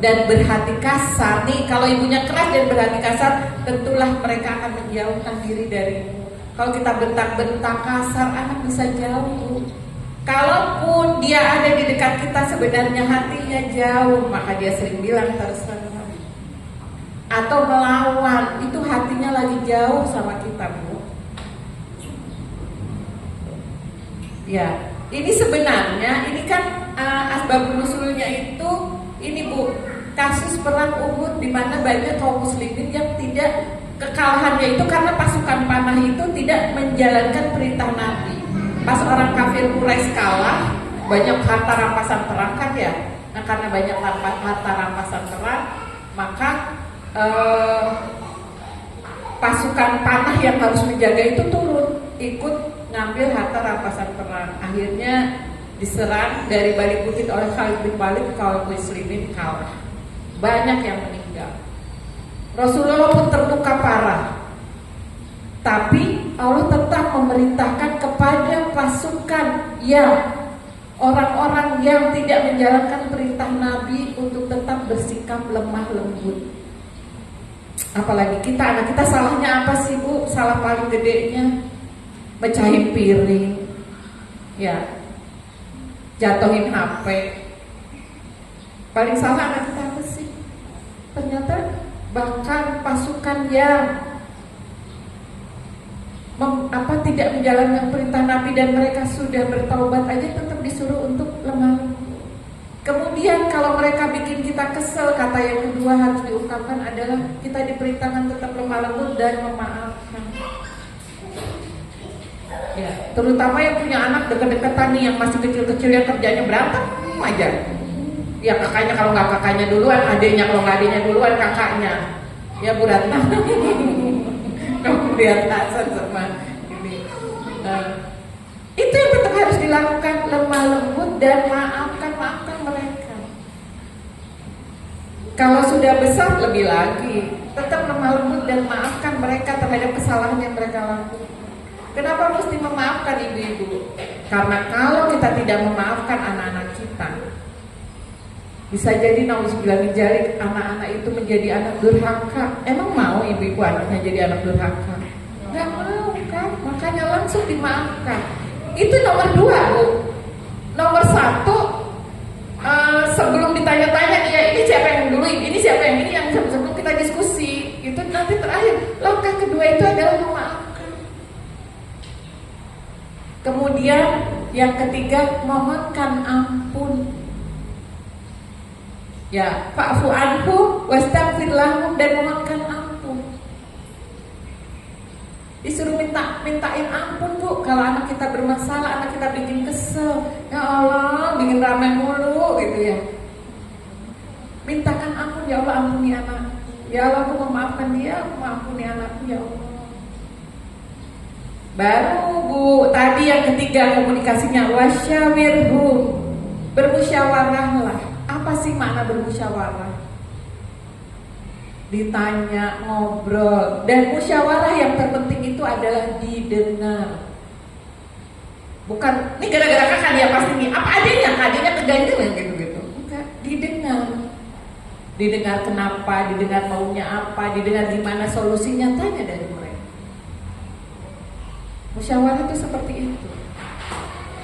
[SPEAKER 1] dan berhati kasar nih, kalau ibunya keras dan berhati kasar, tentulah mereka akan menjauhkan diri darimu. Kalau kita bentak-bentak kasar, anak bisa jauh. Kalaupun dia ada di dekat kita, sebenarnya hatinya jauh, maka dia sering bilang terserah atau melawan, itu hatinya lagi jauh sama kita, Bu. Ya, ini sebenarnya, ini kan asbabun nuzulnya itu, ini Bu, kasus perang Uhud di mana banyak kaum muslimin yang tidak, kekalahannya itu karena pasukan panah itu tidak menjalankan perintah Nabi. Pas orang kafir Quraisy kalah, banyak harta rampasan perang kan ya. Nah, karena banyak harta rampasan perang, maka pasukan panah yang harus menjaga itu turun, ikut ngambil harta rampasan perang. Akhirnya diserang dari balik bukit oleh Khalid bin Walid, kaum muslimin kalah. Banyak yang meninggal. Rasulullah pun terluka parah. Tapi Allah tetap memerintahkan kepada pasukan yang orang-orang yang tidak menjalankan perintah Nabi untuk tetap bersikap lemah lembut. Apalagi kita, anak kita salahnya apa sih Bu? Salah paling gedenya mecahin piring, ya, jatuhin HP. Paling salah anak kita apa sih? Ternyata bahkan pasukan yang tidak menjalankan perintah Nabi dan mereka sudah bertaubat aja tetap disuruh untuk lemah lembut. Kemudian kalau mereka bikin kita kesel, kata yang kedua harus diungkapkan adalah kita diperintahkan tetap lemah lembut dan memaafkan. Ya, terutama yang punya anak deket-deketan nih, yang masih kecil-kecil yang kerjanya berantem aja. Ya kakaknya, kalau nggak kakaknya duluan, adiknya, kalau nggak adiknya duluan kakaknya. Ya Bu Ratna. Kamu lihat Hasan sama ini. Itu yang tetap harus dilakukan, lemah lembut dan maafkan mereka. Kalau sudah besar lebih lagi, tetap lemah lembut dan maafkan mereka terhadap kesalahan yang mereka lakukan. Kenapa mesti memaafkan ibu-ibu? Karena kalau kita tidak memaafkan anak-anak kita, bisa jadi nauzubillah min dzalik, anak-anak itu menjadi anak durhaka. Emang mau ibu-ibu anaknya jadi anak durhaka? Gak mau kan? Makanya langsung dimaafkan. Itu nomor 2 Bu. Nomor 1, siapa yang ini yang sebelum kita diskusi. Itu nanti terakhir. Langkah kedua itu adalah memaafkan. Kemudian yang ketiga, mohonkan ampun. Ya, fa'fu anhum wastaghfir lahum, dan mohonkan ampun. Disuruh mintain ampun, Bu. Kalau anak kita bermasalah, anak kita bikin kesel, ya Allah, bikin ramai mulu gitu ya. Mintakan ampun, ya Allah, ampuni anak. Ya Allah, aku memaafkan dia, aku mengampuni anakku, ya Allah. Baru, Bu, tadi yang ketiga komunikasinya, wasyawirhum, bermusyawarahlah. Apa sih makna bermusyawarah? Ditanya, ngobrol, dan musyawarah yang terpenting itu adalah didengar. Bukan, ini gara-gara kakak dia pasti nih, apa adanya, adanya keganjel gitu-gitu. Bukan, didengar. Didengar kenapa, didengar maunya apa, didengar gimana solusinya, tanya dari mereka. Musyawarah itu seperti itu.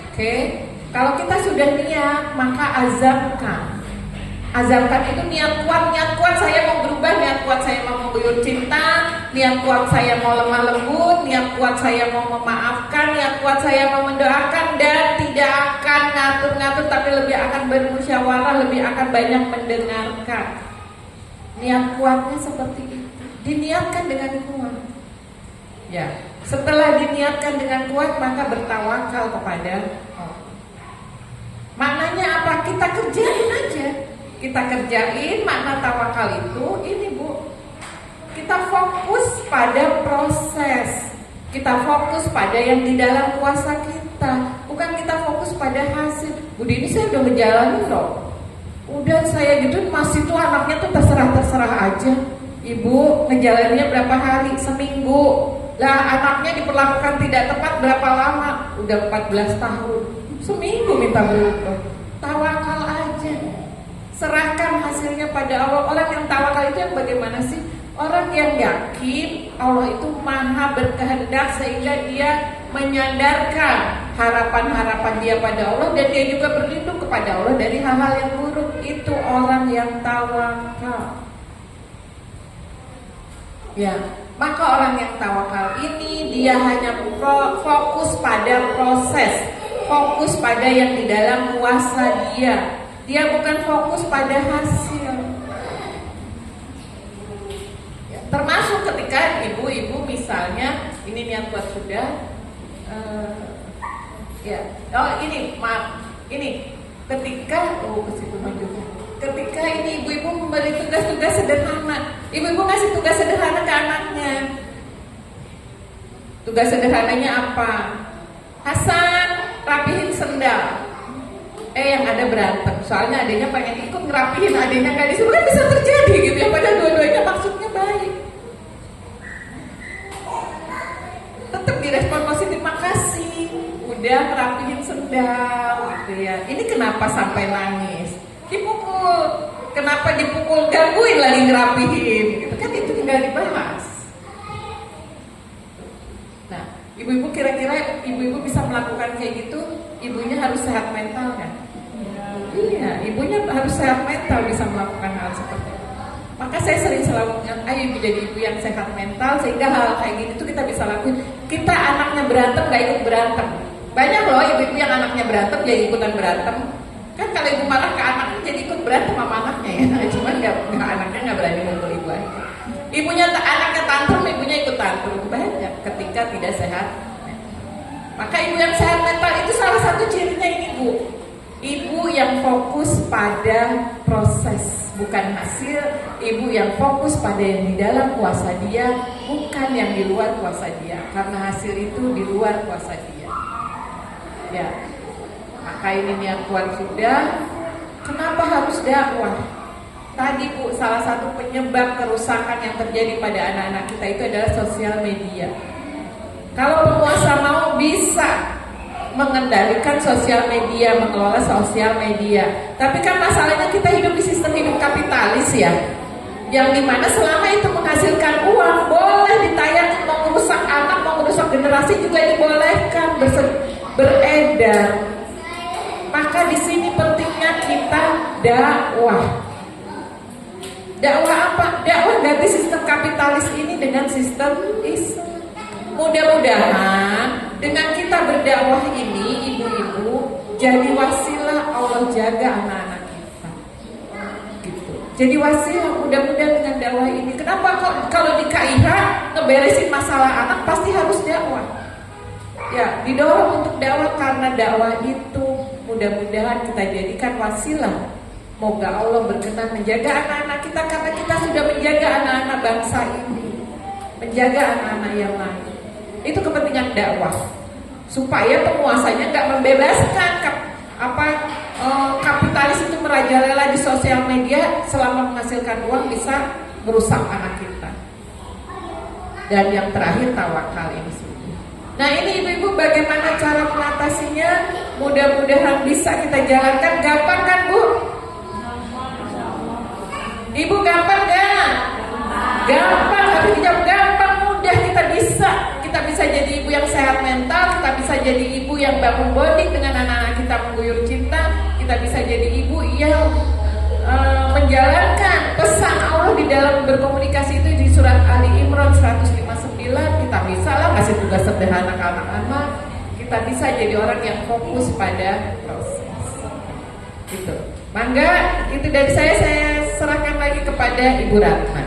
[SPEAKER 1] Oke, kalau kita sudah niat, maka azamkan. Azamkan itu niat kuat saya mau berubah, niat kuat saya mau mengguyur cinta, niat kuat saya mau lemah lembut, niat kuat saya mau memaafkan, niat kuat saya mau mendoakan, dan tidak akan ngatur-ngatur, tapi lebih akan bermusyawarah, lebih akan banyak mendengarkan. Niat kuatnya seperti itu, diniatkan dengan kuat. Ya, setelah diniatkan dengan kuat, maka bertawakal kepada Allah. Maknanya apa? Kita kerjain aja. Kita kerjain. Makna tawakal itu ini, Bu, kita fokus pada proses. Kita fokus pada yang di dalam kuasa kita, bukan kita fokus pada hasil. Budi, ini saya udah ngejalanin loh. Udah saya gitu, masih tuh anaknya tuh terserah aja. Ibu ngejalaninnya berapa hari? Seminggu. Lah anaknya diperlakukan tidak tepat berapa lama? Udah 14 tahun. Seminggu minta berubah. Tawakal aja. Serahkan hasilnya pada Allah. Orang yang tawakal itu yang bagaimana sih? Orang yang yakin Allah itu maha berkehendak, sehingga dia menyandarkan harapan-harapan dia pada Allah, dan dia juga berlindung kepada Allah dari hal-hal yang buruk. Itu orang yang tawakal. Ya, maka orang yang tawakal ini dia hanya fokus pada proses, fokus pada yang di dalam kuasa dia. Dia bukan fokus pada hasil. Ya, termasuk ketika ibu-ibu misalnya ini niat buat sudah, ya, oh ini maaf, ini ketika ke situ maju. Ketika ini ibu-ibu memberi tugas-tugas sederhana, ibu-ibu ngasih tugas sederhana ke anaknya. Tugas sederhananya apa? Hasan, rapihin sendal. Yang ada berantem, soalnya adanya pengen ikut ngerapihin, adanya nggak disuruh, kan bisa terjadi gitu ya. Padahal dua-duanya maksudnya baik. Tetap direspon positif, makasih, udah ngerapihin sendal gitu ya. Ini kenapa sampai nangis? Dipukul. Kenapa dipukul? Gangguin lagi ngerapihin. Gitu kan, itu tinggal dibahas. Nah, ibu-ibu kira-kira ibu-ibu bisa melakukan kayak gitu? Ibunya harus sehat mental kan? Iya, ibunya harus sehat mental bisa melakukan hal seperti itu. Maka saya selalu bilang, ayo ibu jadi ibu yang sehat mental, sehingga hal kayak gini tuh kita bisa lakuin. Kita anaknya berantem gak ikut berantem. Banyak loh ibu-ibu yang anaknya berantem jadi ikutan berantem. Kan kalau ibu marah ke anaknya jadi ikut berantem sama anaknya ya. Cuman anaknya gak berani mukul ibu aja. Ibunya anaknya tantrum, ibunya ikut tantrum. Banyak ketika tidak sehat. Maka ibu yang sehat mental itu salah satu cirinya ini, Bu. Ibu yang fokus pada proses, bukan hasil. Ibu yang fokus pada yang di dalam kuasa dia, bukan yang di luar kuasa dia. Karena hasil itu di luar kuasa dia. Ya, maka ini niat kuat sudah. Kenapa harus dakwah? Tadi, Bu, salah satu penyebab kerusakan yang terjadi pada anak-anak kita itu adalah sosial media. Kalau penguasa mau, bisa mengendalikan sosial media, mengelola sosial media. Tapi kan masalahnya kita hidup di sistem hidup kapitalis ya, yang dimana selama itu menghasilkan uang, boleh ditayang, mau merusak anak, mau merusak generasi juga dibolehkan beredar. Maka di sini pentingnya kita dakwah. Dakwah apa? Dakwah ganti sistem kapitalis ini dengan sistem Islam. Mudah-mudahan dengan kita berdakwah ini, ibu-ibu, jadi wasilah Allah jaga anak-anak kita. Gitu. Jadi wasilah, mudah-mudahan dengan dakwah ini. Kenapa kok kalau di KIH ngeberesin masalah anak pasti harus dakwah? Ya, didorong untuk dakwah karena dakwah itu mudah-mudahan kita jadikan wasilah. Moga Allah berkenan menjaga anak-anak kita karena kita sudah menjaga anak-anak bangsa ini, menjaga anak-anak yang lain. Itu kepentingan dakwah supaya penguasanya nggak membebaskan kapitalis itu merajalela di sosial media selama menghasilkan uang bisa merusak anak kita. Dan yang terakhir tawakal ini. Nah ini ibu-ibu bagaimana cara mengatasinya? Mudah-mudahan bisa kita jalankan. Gampang kan Bu? Ibu gampang gak? Gampang, tapi dijawab gampang, mudah, kita bisa. Kita bisa jadi ibu yang sehat mental, kita bisa jadi ibu yang bangun bonding dengan anak-anak kita mengguyur cinta, kita bisa jadi ibu yang menjalankan pesan Allah di dalam berkomunikasi itu di surat Ali Imran 159. Kita bisa lah kasih tugas sederhana ke anak-anak. Kita bisa jadi orang yang fokus pada proses. Gitu. Mangga, itu dari saya serahkan lagi kepada Ibu Ratna.